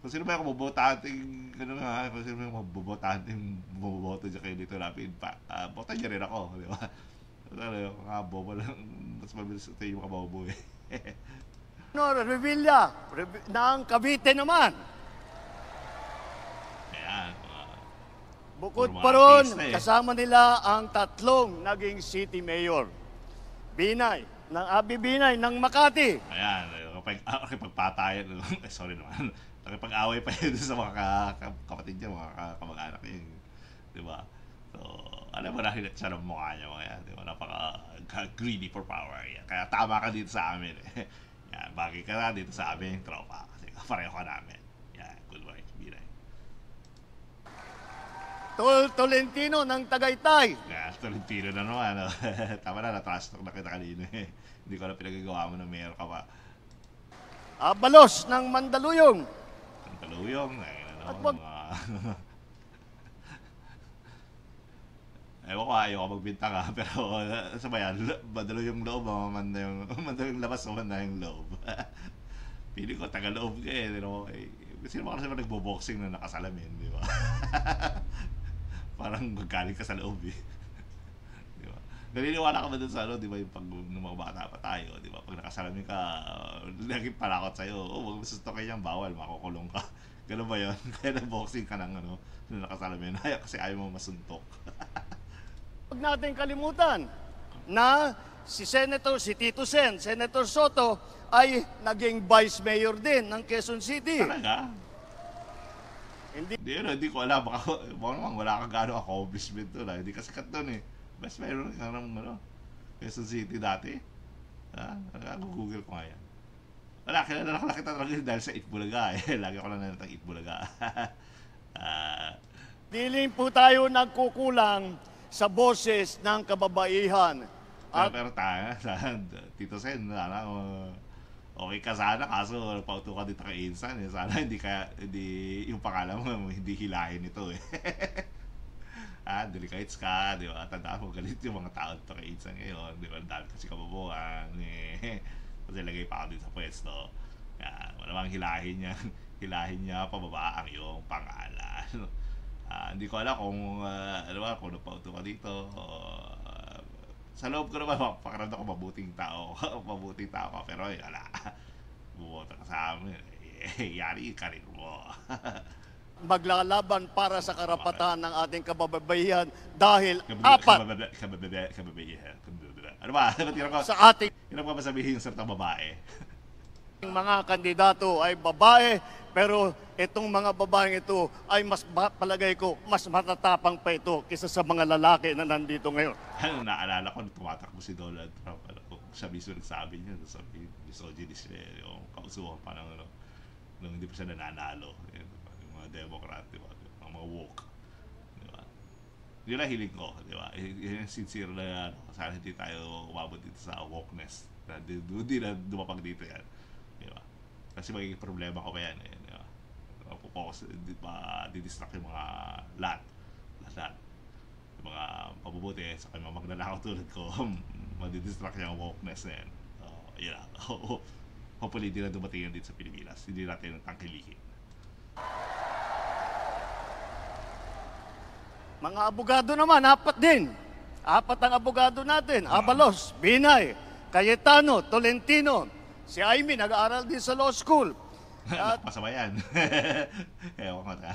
Kung sino ba yung mabubotanting, kung sino ba yung mabubotanting bumoboto dyan kayo dito lapin, botan niya rin ako, di ba? Yung mga bobo lang, mas mabilis ito yung mga bobo Revilla ng Cavite naman. Ayan. Bukod Puro pa mga ron, artista kasama nila ang tatlong naging city mayor. Binay, ng Abi Binay ng Makati. Ayan, nakipagpatayan, sorry naman, nakipag-away pa yun sa mga kapatid niya, mga kamag-anak niya. Di ba? So, alam mo na hinat siya ng mukha niya, di ba? Napaka-greedy for power. Yan. Kaya tama ka dito sa amin Yan, bagay ka na dito sa amin, tropa. Kasi pareho ka namin. Yan, good work, Binay. Tolentino ng Tagaytay. Kaya Tolentino na naman. No? Tama na, na-trash talk na kita kanina. Hindi ko na pinagagawa mo na mayor ka pa. Abalos ng Mandaluyong. Ang taluyong. At wag- Ewan ko, ayaw ko magbintang ha. Pero sa bayan, madalo yung loob, mamanda yung, madalo yung labas, mamanda yung loob. Pili ko, taga-loob ka eh. Sino ba kasi nagbo-boxing na nakasalamin, di ba? Parang magaling ka sa loob eh. Di ba? Naniniwala ka ba dun sa ano, di ba, yung pag nung mga bata pa tayo, di ba? Pag nakasalamin ka, laging palakot sa'yo, wag mo sustokin yan, bawal, makukulong ka. Ganun ba yun? Kaya nag-boxing ka ng ano, nung nakasalamin, kasi ayaw mo masuntok. Huwag natin kalimutan na si Tito Sen, Senator Soto, ay naging Vice Mayor din ng Quezon City. Talaga? Hindi Hindi ko alam. Baka naman wala kang gano'ng accomplishment doon. Hindi ka sikat doon eh. Best meron ka ng Quezon City dati. Ha? Google ko nga yan. Wala, kilala ko lang kita talaga dahil sa Itbulaga eh. Lagi ko lang nanatang Itbulaga. Dilim po tayo nagkukulang sa boses ng kababaihan. Pero tayo, Tito Sen, okay ka sana, kaso nagpauto ka dito kay Insan. Eh. Sana hindi yung pangalan mo, hindi hilahin ito eh. Delicates ka, di ba? Tandaan mo, galit yung mga tao dito kay Insan ngayon. Di ba? Dahil kasi kababuhan. Kasi lagay pa ako dito sa pwesto. Malamang hilahin niya pababa ang iyong pangalan. Hindi ko alam kung kung napauto ka dito. Sa loob ko naman, pakiramdam ko mabuting tao ka, pero wala. Bumoto ka sa amin. Yari ka rin mo. Maglalaban para sa karapatan ng ating kababaihan dahil apat Kababaihan. Ano ba? sa ating Hirap ka ba sabihin yung sarta babae? mga kandidato ay babae, pero itong mga babaeng ito ay palagay ko, mas matatapang pa ito kaysa sa mga lalaki na nandito ngayon. Naalala ko nung tumatakbo si Donald Trump. Siya mismo nagsabi niya, sabi, misogynist siya, yung kausuhan pa ng nung hindi pa siya nananalo. Yung mga Democrat, di ba? Yung mga woke. Di ba? Yun lang hiling ko, di ba? Yung sincere na sana hindi tayo umabot dito sa wokeness. Hindi na dumapag dito yan. Di ba? Kasi magiging problema ko pa yan. Di ba? Focus, didistract yung mga lahat. Yung mga pabubuti sa mga magnanakaw tulad ko, madidistract yung wokeness na yan. Yun lang. Hopefully hindi na dumating yan dito sa Pilipinas. Hindi natin tangkilikin. Mga abogado naman, apat din. Apat ang abogado natin. Abalos, Binay, Cayetano, Tolentino. Si Amy nag-aaral din sa law school. At Masama yan. Ewan ko na.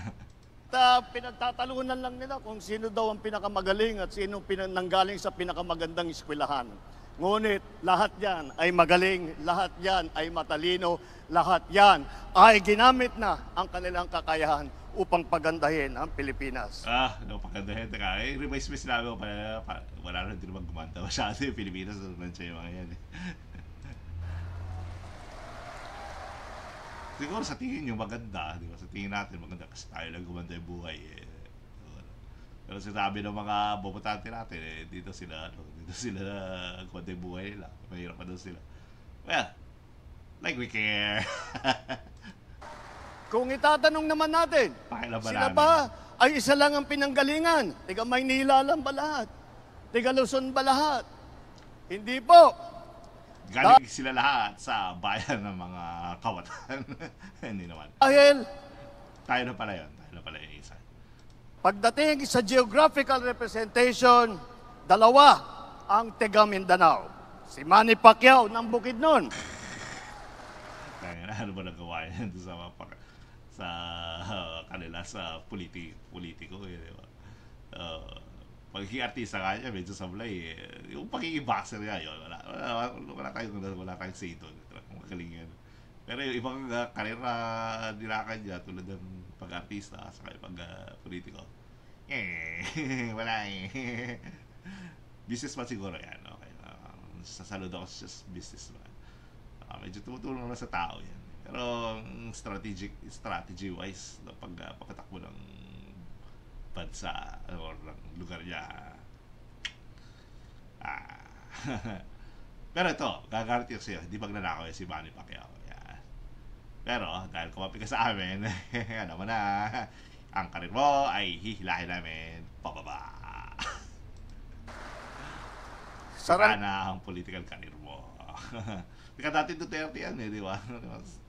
pinagtatalunan lang nila kung sino daw ang pinakamagaling at sino nanggaling sa pinakamagandang eskwelahan. Ngunit lahat yan ay magaling, lahat yan ay matalino, lahat yan ay ginamit na ang kanilang kakayahan upang pagandahin ang Pilipinas. Pagandahin. Teka, revise mo sinabi ko wala na din naman gumanda masyado yung Pilipinas. Nandiyan yung mga yan eh. Siguro sa tingin nyo maganda, di ba? Sa tingin natin maganda kasi tayo lang gumanda yung buhay eh. Pero sinabi ng mga bobotante natin eh, dito sila gumanda yung buhay nila. Mahirap pa doon sila. Well, like we care. Kung itatanong naman natin, Pakilaban sila namin. ba ay isa lang ang pinanggalingan? Tiga Maynila lang ba lahat? Tiga Luzon ba lahat? Hindi po. Galing sila lahat sa bayan ng mga kawatan. Hindi naman. Dahil Tayo na pala yun isa. pagdating sa geographical representation, dalawa ang taga Mindanao. Si Manny Pacquiao ng Bukidnon. Kaya ano ba nagawa yan sa kanila sa politiko eh, di ba? Pagiging artista ka niya, medyo sablay eh. Yung pagiging boxer niya, yun, wala tayong say doon. Magaling yan. Pero yung ibang karera nilakan niya, tulad ng pag-artista, saka yung pag-politiko, wala eh. Businessman siguro yan, okay. Sasalud ako sa businessman. Medyo tumutulong naman sa tao yan. Pero strategy-wise, pagkatakbo ng bansa or ng lugar niya. Pero ito, gagaranti ko sa'yo, hindi magnanakaw si Manny Pacquiao. Yan. Pero dahil kumapi ka sa amin, ano mo na, ang karir mo ay hihilahin namin pababa. Saka na ang political career mo. Hindi ka dati Duterte yan di ba?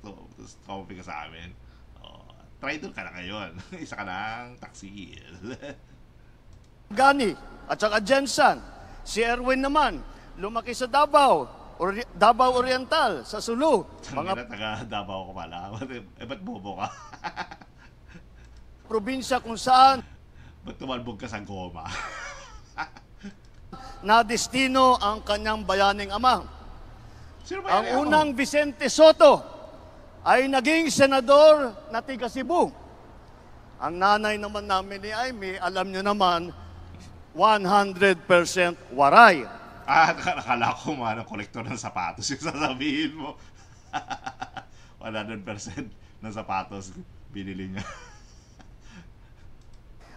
Tapos kumapi ka sa amin. Traitor ka na ngayon. Isa ka ng taksil. Gani at saka Jensen. Si Erwin naman, lumaki sa Davao, Davao Oriental, sa Sulu. Mga taga Davao ko pala. Ba't bobo ka? Probinsya kung saan Ba't tumalbog ka sa goma? na destino ang kanyang bayaning ama. Sino ba Ang yan? unang Vicente Soto ay naging senador na tiga Cebu. Ang nanay naman namin ni Aimee, alam nyo naman, 100% waray. Nakala ko kolektor ng sapatos yung sasabihin mo. 100% ng sapatos binili niya.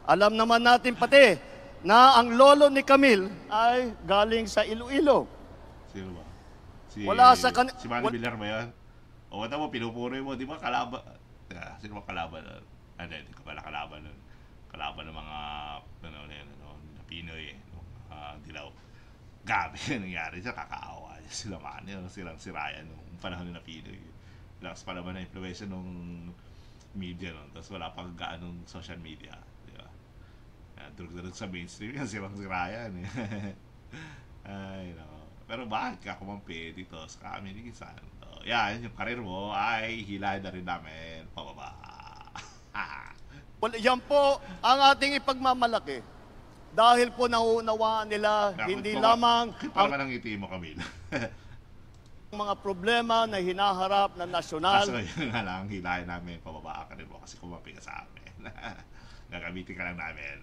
Alam naman natin pati na ang lolo ni Camille ay galing sa Iloilo. Sino ba? Wala sa si Manny Villar ba yan? O wala mo, pinupuri mo, di ba kalaban? Sino ba kalaban nun? Hindi ko pala kalaban nun. Kalaban ng mga na Pinoy dilaw. Gabi nangyari siya, kakaawa sila Manny, silang sirayan nung panahon na Pinoy. Lakas pa naman na influensya nung media nun. Tapos wala pang gaanong social media. Di ba? Durug-durug sa mainstream yan, silang sirayan eh. Ay, no. Pero bakit ka kumampi dito sa kami ni Kisan? So, yan, yung karir mo ay hilahin na rin namin pababa. Well, yan po ang ating ipagmamalaki. Dahil po nauunawaan nila, hindi lamang Para ang ngiti mo, Camille. mga problema na hinaharap ng nasyonal. Kaso yun nga lang, hilahin namin pababa ka rin mo kasi kumampi ka sa amin. Gagamitin ka lang namin.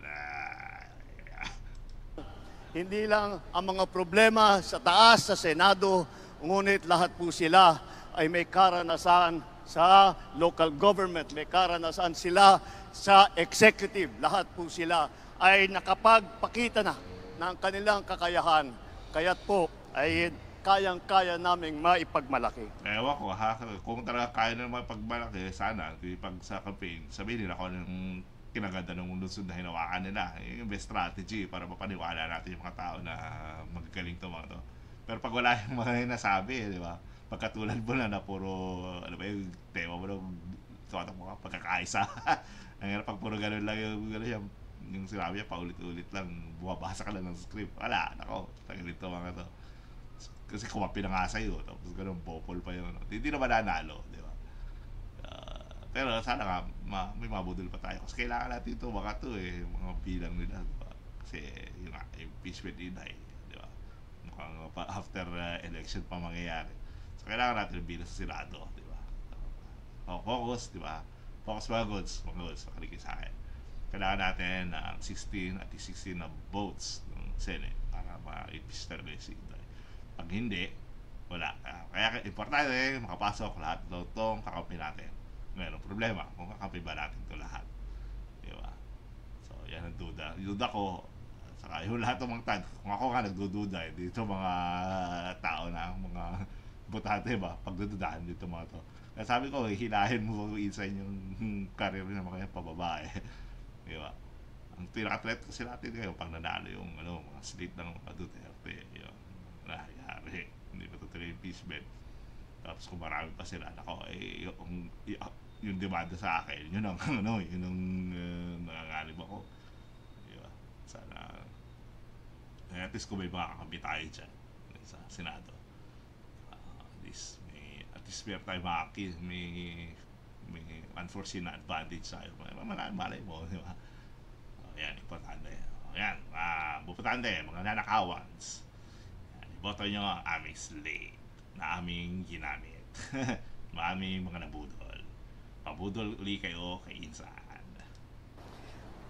Hindi lang ang mga problema sa taas, sa Senado, ngunit lahat po sila ay may karanasan sa local government, may karanasan sila sa executive. Lahat po sila ay nakapagpakita na ng kanilang kakayahan. Kaya't po ay kayang-kaya naming maipagmalaki. Ewan ko ha, kung talaga kaya na mapagmalaki, sana pag sa campaign, sabihin nila kung anong kinaganda ng lungsod na hinawakan nila. Yung best strategy para mapaniwala natin yung mga tao na magagaling to mga to. Pero pag wala yung mga nasabi, di ba? Pagkatulad mo na puro, ano ba yung tema mo nung pagkakaisa. Ang pag puro ganun lang yung sinabi niya, paulit-ulit lang, bumabasa ka lang ng script. Wala, nako, tagalito mga to. Kasi kumapi na nga sa'yo, tapos ganun, bopol pa yun. Hindi naman nanalo, di ba? Pero sana nga, may mabudol pa tayo. Kasi kailangan natin ito, baka ito mga bilang nila. Diba? Kasi yung impeachment inay, di ba? Mukhang after election pa mangyayari. So kailangan natin bilang sa Senado, di ba? Focus, di ba? Focus mga goods, makinig sa akin. Kailangan natin ang 16 at 16 na votes ng Senate para ma-impeach talaga yung si Inday. Pag hindi, wala. Kaya importante, makapasok lahat ng itong kakampi natin. Mayroong problema kung kakampi ba natin ito lahat. Di ba? So, yan ang duda. Yung duda ko, saka yung lahat ng mga tag, kung ako nga nagdududa, dito mga tao na, mga botante ba, pagdududahan dito mga to. Kaya sabi ko, hilahin mo inside yung career ng mga pababa eh. Di ba? Ang pinaka-threat kasi natin ngayon, pag nanalo yung mga slate ng mga Duterte, yun, nangyari. Hindi pa tutuloy yung impeachment. Tapos kung marami pa sila, nako, yung demanda sa akin, yun ang yun ang nangangalib ako. Diba? Sana at least kung may makakakampi tayo dyan sa Senado, at least meron tayo may unforeseen na advantage sa'yo. Malay mo, di ba? Yan, importante. Yan, importante, mga nanakawans. Iboto nyo ang aming slate na aming ginamit. Maraming mga nabudol. Pabudol uli kayo kay Insan.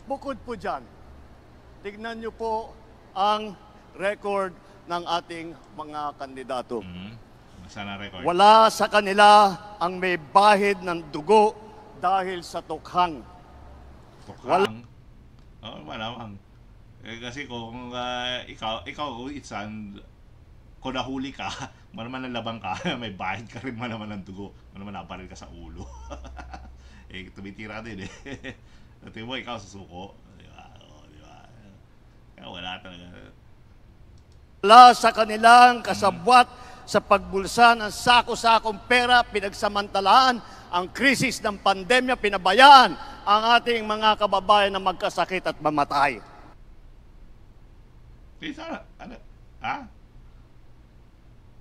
Bukod po dyan, tignan nyo po ang record ng ating mga kandidato. Sana record. Wala sa kanila ang may bahid ng dugo dahil sa tukhang. Tukhang. Oo, malamang. Kasi kung ikaw, Itsan, kung nahuli ka, malaman nalabang ka, may bayad ka rin malaman ng dugo, malaman naparil ka sa ulo. Tumitira din eh. At mo, ikaw susuko. Di ba? Oo, di ba? Kaya wala talaga. Wala sa kanilang kasabwat sa pagbulsa ng sako-sakong pera, pinagsamantalaan ang krisis ng pandemya, pinabayaan ang ating mga kababayan na magkasakit at mamatay. Sana, ha?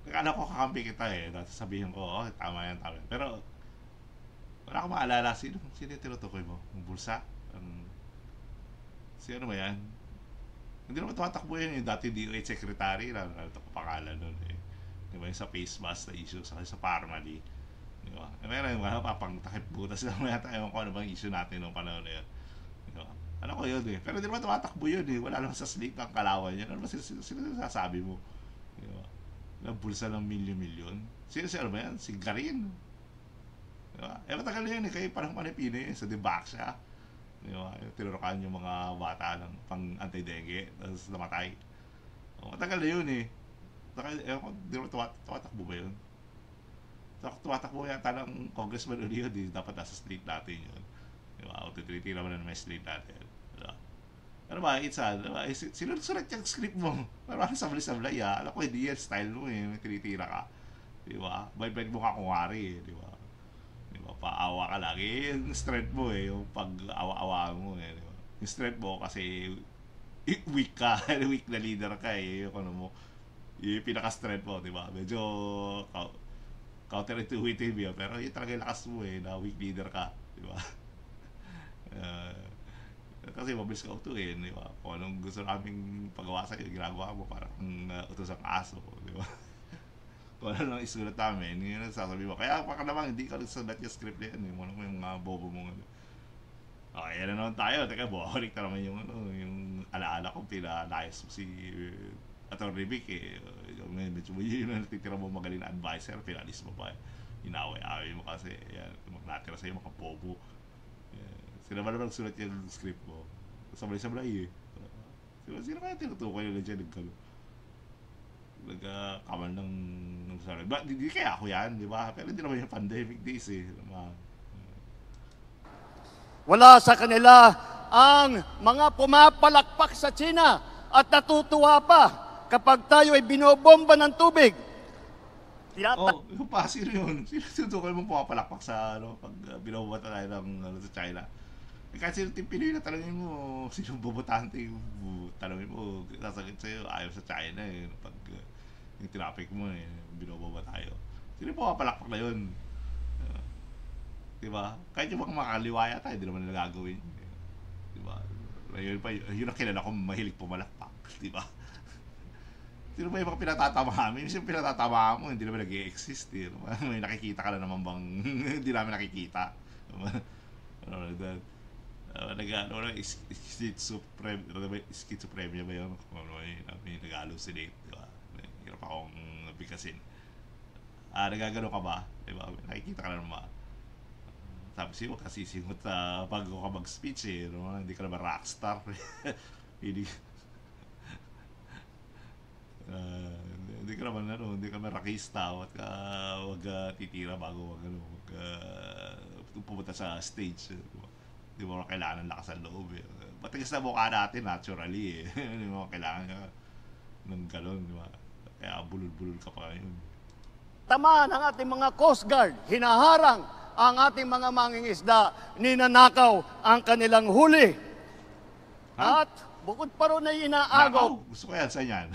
Akala ko kakampi kita eh. Tapos sabihin ko, oh, tama yan, tama yan. Pero, wala akong maalala. Sino yung tinutukoy mo? Yung bulsa? Sino ba yan? Hindi naman tumatakbo yan yung dati DOH secretary. Nalito ko pangalan nun eh. Di ba yung sa face mask na issue, sa Parmali. Di ba? Meron yung papang takip butas lang yata. Ewan ko ano bang issue natin nung panahon na yun. Di ba? Ano ko yun eh. Pero hindi naman tumatakbo yun eh. Wala naman sa slate ang kalawan yun. Ano ba sinasabi mo? Di ba? Bulsa ng milyon-milyon. Sino ba yan? Si Garin. Diba? Matagal na yun eh. Kayo parang Pilipino eh. Sa debak siya. Diba? Tinurukan yung mga bata ng pang anti-dengue. Tapos namatay. Matagal na yun eh. Di ba tumatakbo ba yun? Tumatakbo yata ng Congressman Ulio. Dapat nasa slate natin yun. Diba? O titira mo na may slate natin. Diba? Ano ba, Itsan? Sinulat yung script mo. Parang sablay-sablay ah. Alam ko, hindi yan style mo eh. May tinitira ka. Di ba? Bait-bait mo ka kumari eh. Di ba? Di ba? Paawa ka lagi. Yung strength mo eh. Yung pag-awa-awa mo eh. Di ba? Yung strength mo kasi weak ka. Weak na leader ka eh. Yung ano mo. Yung pinaka-strength mo. Di ba? Medyo counterintuitive yun. Pero yun talaga yung lakas mo eh. Na weak leader ka. Di ba? Kasi mabilis ka utuin, di ba? Kung anong gusto naming pagawa sa'yo, ginagawa mo parang utos ang aso, di ba? Kung ano lang isulat namin, yun ang sasabi mo. Kaya baka naman, hindi ka nagsulat yung script na yan, yung mga bobo mong ano. Okay, yan na naman tayo. Teka, buharik na naman yung alaala kong pinalayas mo si Atty. Vic eh. Medyo yun ang natitira mo magaling na advisor, pinalis mo pa eh. Inaway-away mo kasi, yan, natira sa'yo mga bobo. Sino ba naman sulat yung script mo? Sablay-sablay eh. Sino kaya tinutukoy nila dyan? Nagkamal ng sarili. Hindi kaya ako yan, di ba? Pero hindi naman yung pandemic days eh. Wala sa kanila ang mga pumapalakpak sa China at natutuwa pa kapag tayo ay binobomba ng tubig. Yung pa, sino yun? Sino tinutukoy mong pumapalakpak sa pag binobomba tayo ng sa China? Kahit sino yung Pinoy na tanongin mo, sino bobotante yung tanongin mo, sasagot sa'yo, ayaw sa China eh. Pag yung traffic mo eh, binoboba tayo. Sino yung pumapalakpak na yun? Diba? Kahit yung mga makaliwaya tayo, hindi naman nila gagawin. Diba? Yun ang kilala ko, mahilig pumalakpak. Diba? Sino ba yung mga pinatatamaan? Minsan yung pinatatamaan mo, hindi naman nag-i-exist. Diba? May nakikita ka na naman bang hindi namin nakikita. Schizophrenia ba yun? May nag-hallucinate, diba? Hirap akong bigkasin. Nagagano ka ba? Diba? Nakikita ka na naman. Sabi siya, huwag kasi singot bago ka mag-speech eh. Hindi ka naman rockstar. Hindi ka naman hindi ka naman rockista. Huwag titira bago pumunta sa stage. Diba? Hindi mo kailangan ng lakas ng loob eh. Matigas na mukha natin naturally eh. Hindi mo kailangan ng galon, di ba? Kaya bulol-bulol ka pa ngayon. Tamaan ang ating mga Coast Guard, hinaharang ang ating mga mangingisda, ninanakaw ang kanilang huli. Ha? At bukod pa rin ay inaagaw. Gusto ko yan, saan yan?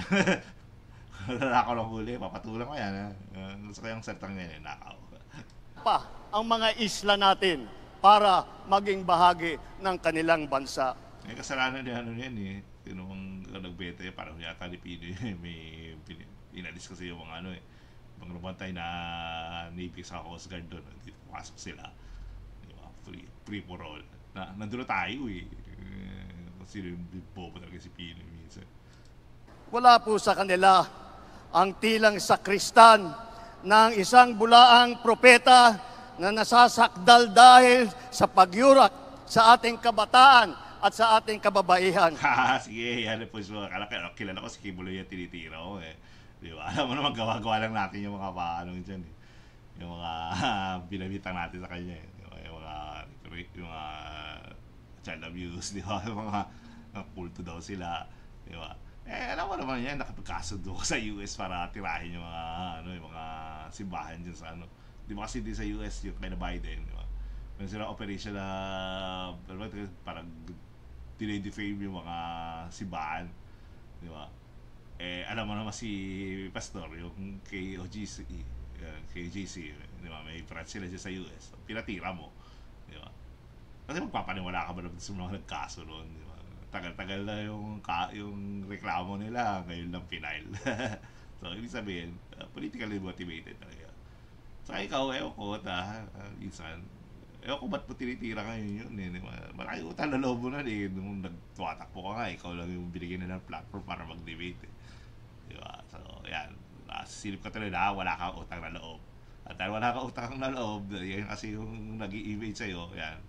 Nakaw ng huli, papatulang ko yan. Gusto ko yung salitang yan, nakaw. Pa ang mga isla natin para maging bahagi ng kanilang bansa. May kasalanan ni yan eh. Yung nagbete, parang yata ni Pino may inalis kasi yung mga mga lumantay na Navy sa Coast Guard doon. Dito pasok sila. Diba? Free for all. Nandun na tayo eh. Kasi yung bobo talaga si Pino minsan. Wala po sa kanila ang tilang sakristan ng isang bulaang propeta na nasasakdal dahil sa pagyurak sa ating kabataan at sa ating kababaihan. Sige, yan po siya. Kilala ko si Kibuloy yung tinitira ko eh. Di ba? Alam mo naman, gawa-gawa lang natin yung mga paano dyan eh. Yung mga binabitang natin sa kanya eh. Yung mga child abuse, di ba? Yung mga kulto daw sila, di ba? Alam mo naman yan, nakapagkasundo ko sa US para tirahin yung mga simbahan dyan sa Di ba kasi di sa US yung kay na Biden, di ba? Meron silang operation na parang dinidefame yung mga simbahan, di ba? Alam mo naman si Pastor, yung KOGC, KJC, di ba? May branch sila dyan sa US. Pinatira mo, di ba? Kasi magpapaniwala ka ba naman sa mga nagkaso noon, di ba? Tagal-tagal na yung reklamo nila, ngayon lang final. So, ibig sabihin, politically motivated talaga. So, ikaw, ewan ko, minsan, ewan ko ba't mo tinitira ngayon yun, eh. Malaki utang na loob mo na, eh. Nung nagtuwatakbo ka nga, ikaw lang yung binigyan na ng platform para mag-debate, eh. Di ba? So, yan. Silip ka talaga, wala kang utang na loob. At dahil wala kang utang na loob, yan kasi yung nag-i-evade sa'yo, yan.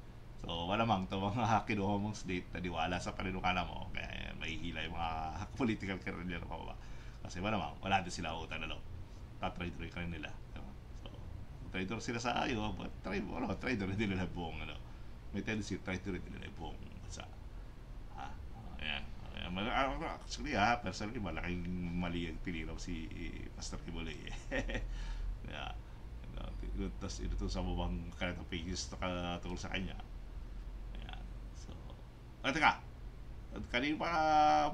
So, malamang ito mga kinuha mong state na diwala sa panunukala mo, kaya mahihila yung mga political career nila pa ba. Kasi malamang, wala din sila utang na loob. Tatraidorin ka nila. Diba? So, traidor sila sa ayo, but traidor din nila buong, may tendency, traidor din nila buong bansa. Ayan. Actually, personally, malaking mali ang tiniraw si Pastor Kibuloy. Yeah. Tapos ito sa mabang kanatang pages na tungkol sa kanya. Teka, kanina pa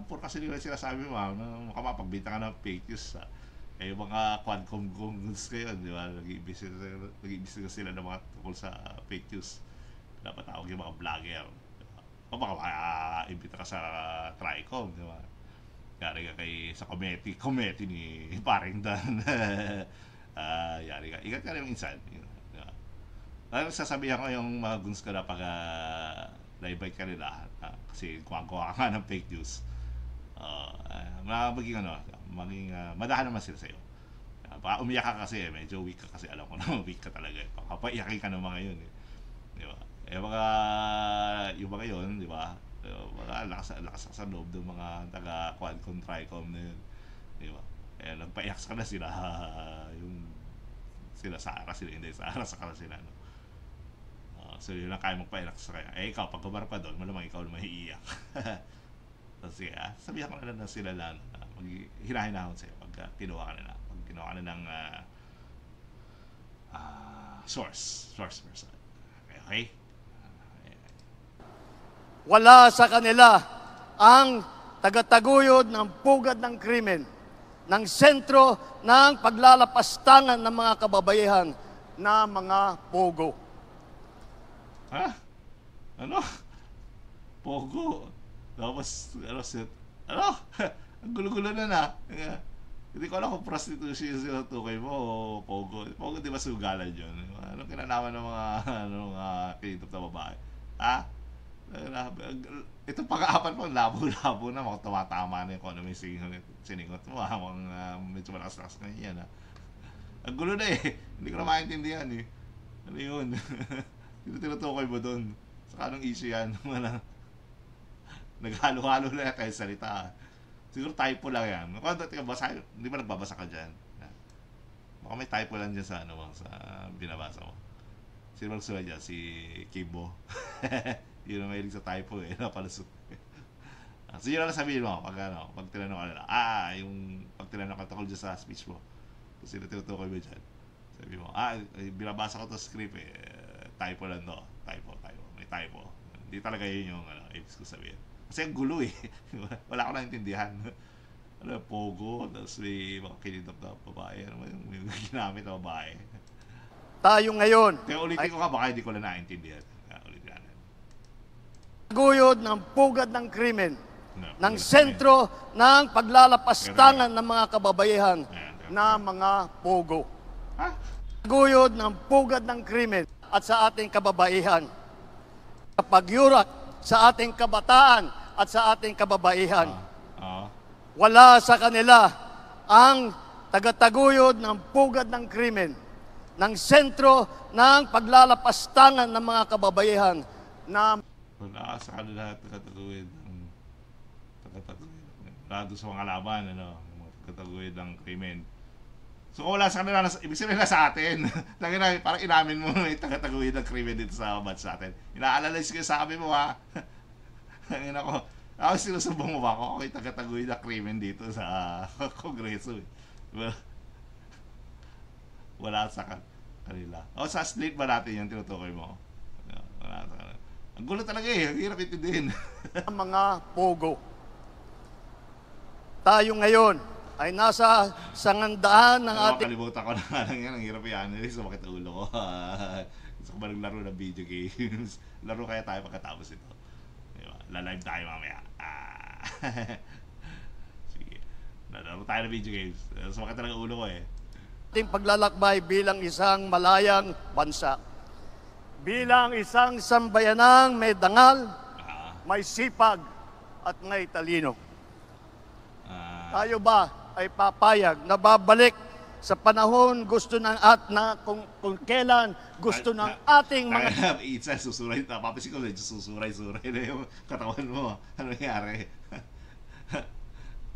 puro kasi nila sinasabi mo na makapagbita ka ng fake news. Yung mga quadcom gongs kayo, di ba? Nag-iimbis sila ng mga tungkol sa fake news. Dapat tawag yung mga vlogger. O baka maka-imbita ka sa Tricom, di ba? Yari ka sa committee ni Paring Dan. Yari ka. Ingat ka rin minsan. Sasabihan ko yung mga guns ka na pag na-invite ka nila kasi kuha ka ng fake news. Maging madahan naman sila sa'yo. Baka umiyak ka kasi, medyo weak ka kasi, alam ko na weak ka talaga. Papaiyakin ka ng mga yun. Di ba? Yung mga yun, di ba? Mga lakas sa loob ng mga taga-Quadcom, Tricom na yun. Di ba? Nagpaiyak ka na sila. Sila Sara, sila hindi Sara, saka sila. So yun lang kaya magpa-relax sa kanya. Ikaw, pag kumara pa doon, malamang ikaw na maiiyak. Kasi sabihan ko na sila lang, hinahinahon sa'yo pag kinuha ka nila. Pag kinuha ka na ng source person. Okay? Wala sa kanila ang tagataguyod ng pugad ng krimen, ng sentro ng paglalapastangan ng mga kababaihan na mga pogo. Ha? Ano? Pogo? Tapos, ang gulo-gulo na. Hindi ko alam kung prostitution yung tukay mo o pogo. Pogo di ba sugalan yun? Anong kinalaman ng mga kinitop na babae? Ito pag-aapat mo, labo-labo na, mga tumatama na yung kung ano may siningot mo. Medyo malakas-lakas na yan. Ang gulo na eh. Hindi ko na maintindihan eh. Ano yun? Tinutukoy mo doon. Saka anong issue yan? Naghalo-halo na tayo salita. Siguro typo lang yan. Hindi ba nagbabasa ka dyan? Baka may typo lang dyan sa sa binabasa mo. Sino magsulat dyan? Si Kimbo. Yun ang mahilig sa typo eh. Napalusot. So yun lang sabihin mo pag tinanong ka nila. Pag tinanong ka tungkol dyan sa speech mo. Kung sino tinutukoy mo dyan. Sabi mo, binabasa ko to script eh. Typo lang to. Typo. May typo. Hindi talaga yun yung ibig ko sabihin. Kasi ang gulo eh. Wala ko naintindihan. Pogo, tapos may mga kinitap na babae. Ano yung ginamit na babae. Tayo ngayon. Kaya ulitin ko ka, baka hindi ko lang naintindihan. Ulitin natin. Guyod ng pugad ng krimen, ng sentro ng paglalapastangan ng mga kababaihan na mga pogo. Ha? Guyod ng pugad ng krimen at sa ating kababaihan. Pagyurak sa ating kabataan at sa ating kababaihan. Wala sa kanila ang tagataguyod ng pugad ng krimen, ng sentro ng paglalapastangan ng mga kababaihan na Wala sa kanila tagataguyod ng tagataguyod. Wala doon sa mga laban, mga tagataguyod ng krimen. So kung wala sa kanila, ibig sabihin na sa atin. Parang inamin mo may tagataguyod ng krimen dito sa batch natin. Ina-analyze ko yung sabi mo, ha. Tangin ako. Ako sinusubong mo ba ako? Ako'y tagataguyod ng krimen dito sa Kongreso. Wala sa kanila. O sa slate ba natin yung tinutukoy mo? Wala sa kanila. Ang gulo talaga ang hirap intindihin. Ang mga pogo. Tayo ngayon ay nasa sangandaan ng ating... Kalimutan ko na nga lang yan. Ang hirap yan. So bakit ulo ko? Gusto ko ba naglaro ng video games? Laro kaya tayo pagkatapos ito. Diba? Lalive tayo mamaya. Sige. Laro tayo ng video games. So bakit talaga ulo ko ating paglalakbay bilang isang malayang bansa. Bilang isang sambayanang may dangal, may sipag, at may talino. Tayo ba ay papayag na babalik sa panahon gusto ng kung kailan gusto ng ating mga... Itza, susuray. Papasin ko, medyo susuray-suray na yung katawan mo. Ano nangyari?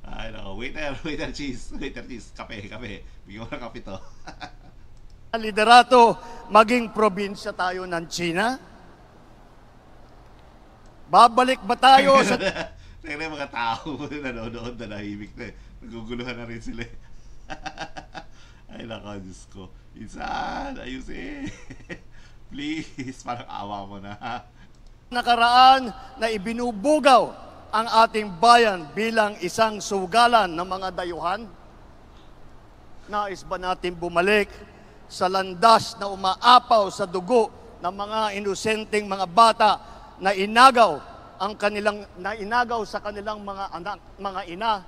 Ay, no. Waiter cheese. Kape. Bigyan mo ng kape to. Liderato, maging probinsya tayo ng China? Babalik ba tayo sa... Teka mga tao nanonood na nahimik na naguguluhan na rin sila. Ay naka, Diyos ko. Insan, ayusin. Please, parang awa mo na. Nakaraan na ibinubugaw ang ating bayan bilang isang sugalan ng mga dayuhan? Nais ba natin bumalik sa landas na umaapaw sa dugo ng mga inosenteng mga bata na inagaw sa kanilang mga anak, mga ina,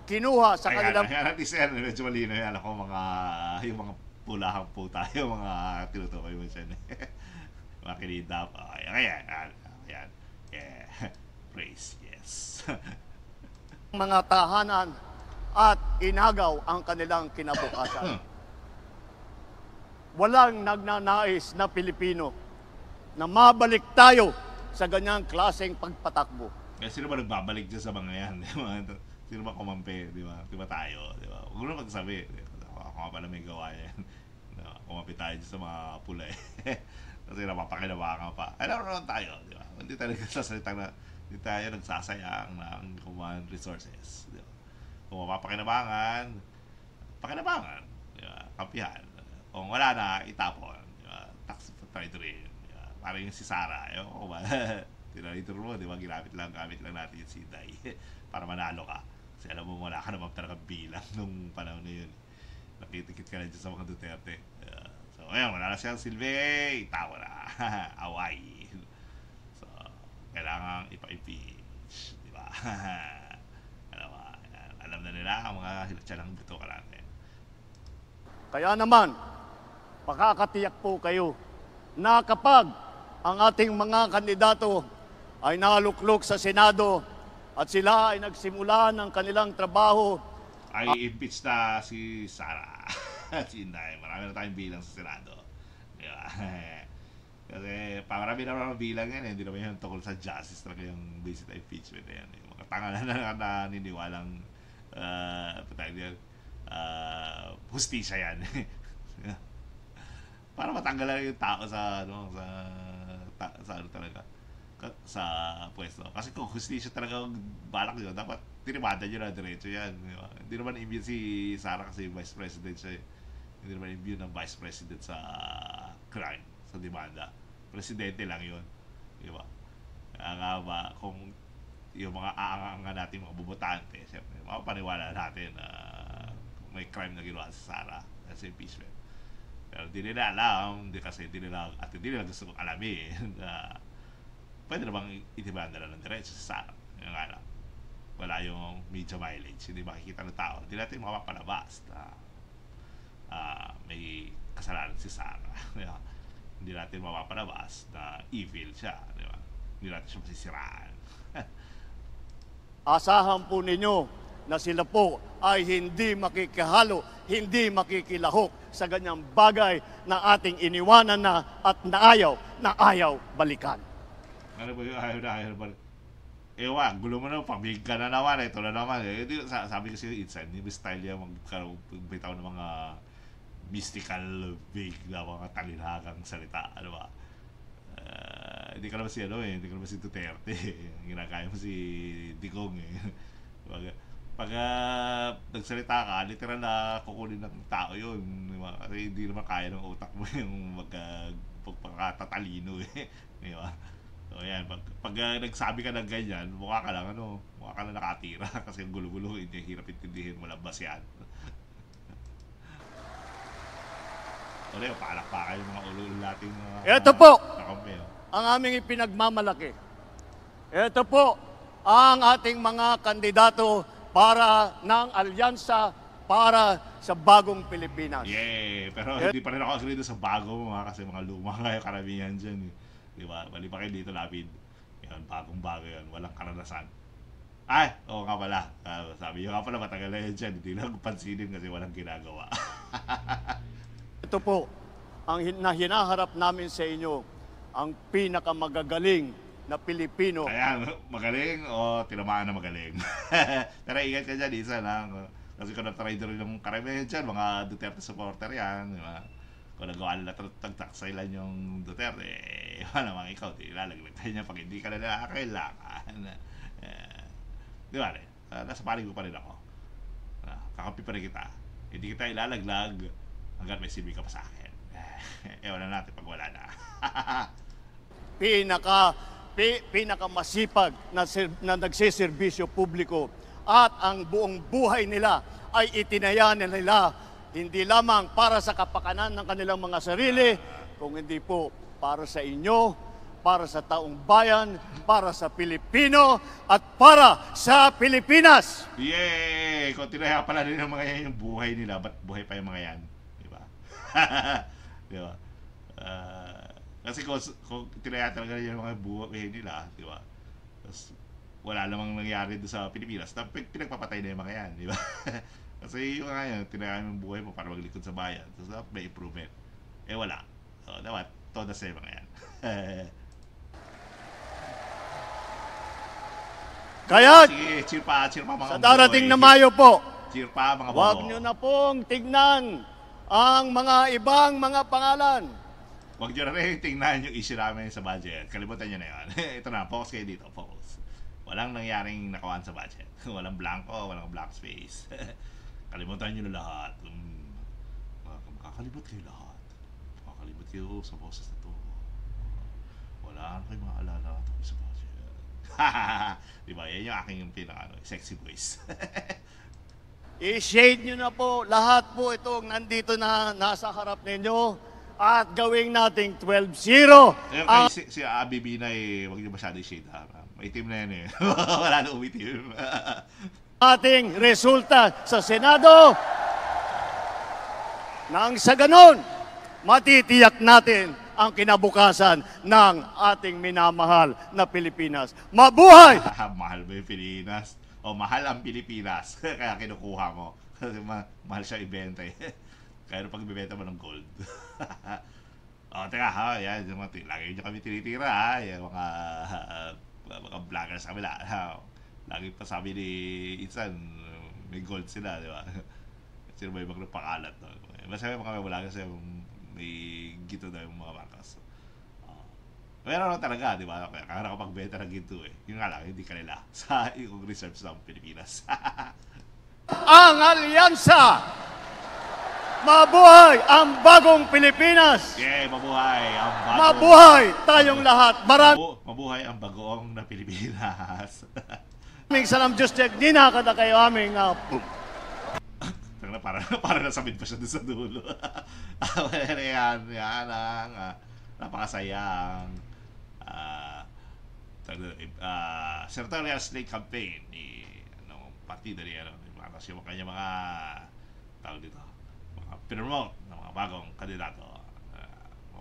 kinuha sa kanilang... Ayan, at least yan, medyo malino yan. Ako yung mga pulahang puta, yung mga tinutukoy mo siya. Mga kinidap. Ayan. Yeah. Praise, yes. mga tahanan at inagaw ang kanilang kinabukasan. Walang nagnanais na Pilipino na mabalik tayo sa ganyang klaseng pagpatakbo. Kaya sino ba nagbabalik dyan sa mga yan? Sino ba kumampi? Di ba tayo? Di ba? Huwag mo na magsabi. Ako nga pala may gawa yan. Kumampi tayo dyan sa mga pula Kasi napapakinabangan pa. Alam naman tayo. Di ba? Hindi tayo nagsasalitang na hindi tayo nagsasayang ng human resources. Di ba? Kung mapapakinabangan, pakinabangan. Di ba? Kampihan. Kung wala na, itapon. Diba? Tax try to rin. Diba? Parang yung si Sarah. Ewan ko ba? Tinalitur mo, diba? Gamit lang natin yung siday. Para manalo ka. Kasi alam mo, wala ka naman talaga bilang nung panahon na yun. Nakitikit ka na dyan sa mga Duterte. So, ayun, wala na siyang silbi. Tawa na. Away. So, kailangan ipa-impeach. Diba? Alam na nila ang mga hinatsalang buto ka natin. Kaya naman, makakatiyak po kayo na kapag ang ating mga kandidato ay naluklok sa Senado at sila ay nagsimula ng kanilang trabaho, ay impeach na si Sara at si Inday. Marami na tayong bilang sa Senado. Diba? Kasi marami na naman bilang yan. Hindi naman yung tungkol sa justice talaga yung basic na impeachment na yan. Yung mga tanga na naniniwalang hustisya yan. Para matanggal lang yung tao sa ano talaga sa pwesto. Kasi kung hustisya talaga balak nyo, dapat tinimada nyo na diretso yan. Hindi naman immune si Sara kasi vice president siya. Hindi naman immune ng vice president sa crime, sa demanda. Presidente lang yun. Diba? Kaya nga ba, kung yung mga aangangan natin mga bubutante, siyempre, mapapaniwala natin na may crime na ginawa si Sara sa impeachment. Pero hindi nila alam, hindi nila gusto kong alamin na pwede na bang itibanda na ng diretso si Sara. Yung nga lang, wala yung media mileage, hindi makikita ng tao. Hindi natin mapapalabas na may kasalanan si Sara. Hindi natin mapapalabas na evil siya. Diba? Hindi natin siya masisiraan. asahan po ninyo na sila po ay hindi makikihalo, hindi makikilahok sa ganyang bagay na ating iniwanan na at naayaw balikan. Ano ba yung ayaw na. Ewan, gulo mo na, pabig ka na naman, ito na naman. Sabi kasi Itsan, hindi ba style niya magbitaw ng mga mystical, big na mga talinhagang salita, ano ba? Hindi ka naman si hindi ka naman si Duterte. Ginagaya mo si Digong pag nagsalita ka, literal na kukunin ng tao yun. Diba? Kasi hindi naman kaya ng utak mo yung pagkatatalino Di ba? So yan, pag nagsabi ka ng ganyan, mukha ka lang nakatira kasi yung gulo-gulo, hindi hirap intindihin mo lang bas yan. O rin, palakpakan yung mga ulo nating Ito po kakampi. ang aming ipinagmamalaki. Ito po ang ating mga kandidato para ng alyansa para sa bagong Pilipinas. Yeah, pero hindi pa rin ako agree sa bago mo kasi mga luma kayo karamihan dyan Di ba? Bali pa kayo dito lapid. Yan, bagong-bago yan. Walang karanasan. Ay! Oo nga pala. Sabi nyo nga pala matagal na yan dyan. Hindi lang pansinin kasi walang ginagawa. Ito po ang hinaharap namin sa inyo, ang pinakamagagaling na Pilipino. Ayan, magaling o tinamaan na magaling. Pero ingat ka dyan, isa lang. Kasi kung na-try rin yung karamihan dyan, mga Duterte supporter yan. Di ba? Kung nagawa nila tagtaksailan yung Duterte, malamang ikaw, ilalaglag tayo niya pag hindi ka na nakakailangan. Di ba rin? Nasa panig ko pa rin ako. Kakampi pa rin kita. Hindi kita ilalaglag hanggang may silbi ka pa sa akin. Ewan na natin pag wala na. Pinakamasipag na nagsiservisyo publiko at ang buong buhay nila ay itinaya nila hindi lamang para sa kapakanan ng kanilang mga sarili, kung hindi po para sa inyo, para sa taong bayan, para sa Pilipino, at para sa Pilipinas. Yay! Kung tinaya pala rin ng mga yan yung buhay nila, ba't buhay pa yung mga yan? Di ba? Di ba? Kasi kung tinaya talaga yung mga buhay nila, di ba? Tapos wala namang nangyari doon sa Pilipinas, pinagpapatay na yung mga yan, di ba? Kasi yung nga yan, tinayaan yung buhay mo para maglikod sa bayan. Tapos may improvement. Wala. So, dapat, todas na yung mga yan. Kaya, sige, cheer pa mga sa darating na Mayo po, cheer pa mga huwag bobo. nyo na pong tignan ang mga ibang mga pangalan. Huwag nyo na rin tingnan yung issue namin sa budget. Kalimutan nyo na yun. Ito na, focus kayo dito, focus. Walang nangyaring nakuhaan sa budget. Walang blanco, walang blank space. Kalimutan nyo na lahat. Makakalimot kayo lahat. Makakalimot kayo sa boses na to. Wala na kayo maalala tungkol sa budget. Diba? Yan yung aking sexy voice. I-shade nyo na po lahat po itong nandito na nasa harap ninyo at gawing nating 12-0. Kaya si Abi Binay, huwag nyo masyado i-shade ha. Maitim na yan Wala na umitim. Ating resulta sa Senado. Nang sa ganon, matitiyak natin ang kinabukasan ng ating minamahal na Pilipinas. Mabuhay! Mahal ba yung Pilipinas? O mahal ang Pilipinas. Kaya kinukuha mo. Kasi mahal siya ibenta Kaya pag ibenta mo ng gold. Teka ha, yan. Lagi nyo kami tinitira ha. Yung mga vloggers sa kabila. Lagi pa sabi ni Itsan, may gold sila, di ba? Sino ba yung magpakalat? No? Basta may mga wala kasi may gito daw yung mga markas. Meron talaga, di ba? Kaya nakapagbenta ng ginto Yung nga lang, hindi kanila sa yung reserves ng Pilipinas. Ang alyansa! Mabuhay ang bagong Pilipinas! Yeah, mabuhay ang bagong... Mabuhay tayong lahat! Mabuhay ang bagoong na Pilipinas. Maraming salam Diyos Jack, di na kada kayo aming para nasabit pa siya doon sa dulo. yan ang napakasayang senatorial slate campaign ni partido ni yung kanya mga tawag dito, mga pinromote ng mga bagong kandidato.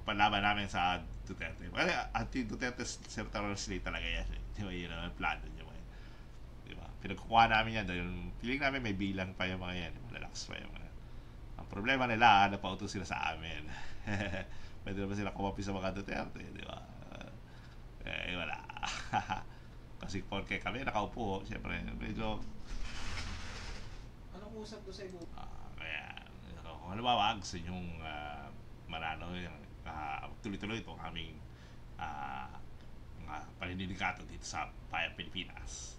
Panlaban namin sa Duterte. Kasi anti-Duterte senatorial slate talaga yan. Di ba yun ang plano niya? Diba? Pinagkukuha namin yan dahil feeling namin may bilang pa yung mga yan, malalakas pa yung mga. Ang problema nila, napautos sila sa amin. Pwede naman sila kumapi sa mga Duterte, di ba? Eh, wala. Kasi porke kami nakaupo, siyempre, medyo, Anong usap doon sa ibo? kaya, kung halimbawa, gusto nyong manano, tuloy-tuloy itong aming ah, mga paninilikato dito sa Bayan Pilipinas.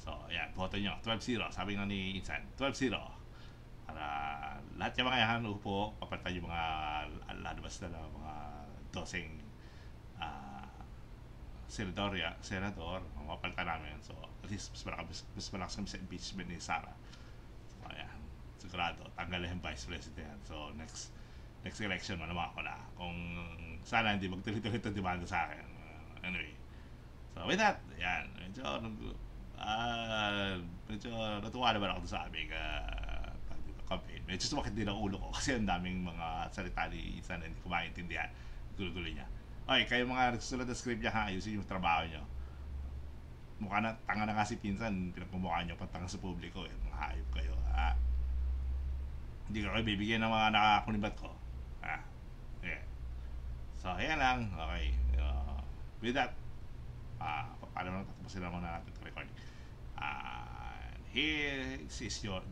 So, ayan, boto nyo. 12-0. Sabi nga ni Insan, 12-0. Para lahat yung mga yan upo, papalitan yung mga lalabas na mga doseng senador, mapalitan namin. So, at least mas malakas kami sa impeachment ni Sara. So, ayan, sigurado, tanggalin yung vice president. So, next election, malaman ako na. Kung sana hindi magtuloy-tuloy itong demanda sa akin. Anyway. So, with that, ayan, medyo natuwa naman ako sa aming campaign. Medyo sumakit din ang ulo ko kasi ang daming mga salita ni Isa na hindi ko maintindihan. Gulo-gulo niya. Okay, kayo mga nagsusulat ng script niya ha, ayusin yung trabaho niyo. Mukha na, tanga na nga si Pinsan, pinagmumukha niyo pantanga sa publiko eh. Mga hayop kayo ha. Hindi ko kayo bibigyan ng mga nakakunibat ko. Ha? Yeah. So, ayan lang. Okay. With that, paano naman tatapusin naman natin ito recording.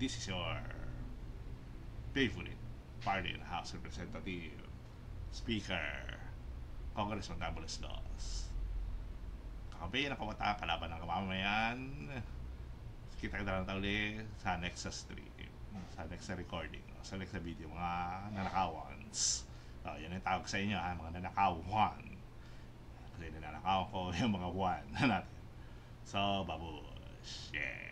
This is your favorite party in the House Representative, Speaker, Congressman Dabulos Dos. Kakampi ng kabataan kalaban ng kamamayan. Kita kita lang uli sa next stream, sa next recording, sa next video, mga nanakawans. So, yan ang tawag sa inyo ha, mga nanakawan. Kasi nanakaw ko yung mga one natin. So, babush. Yeah.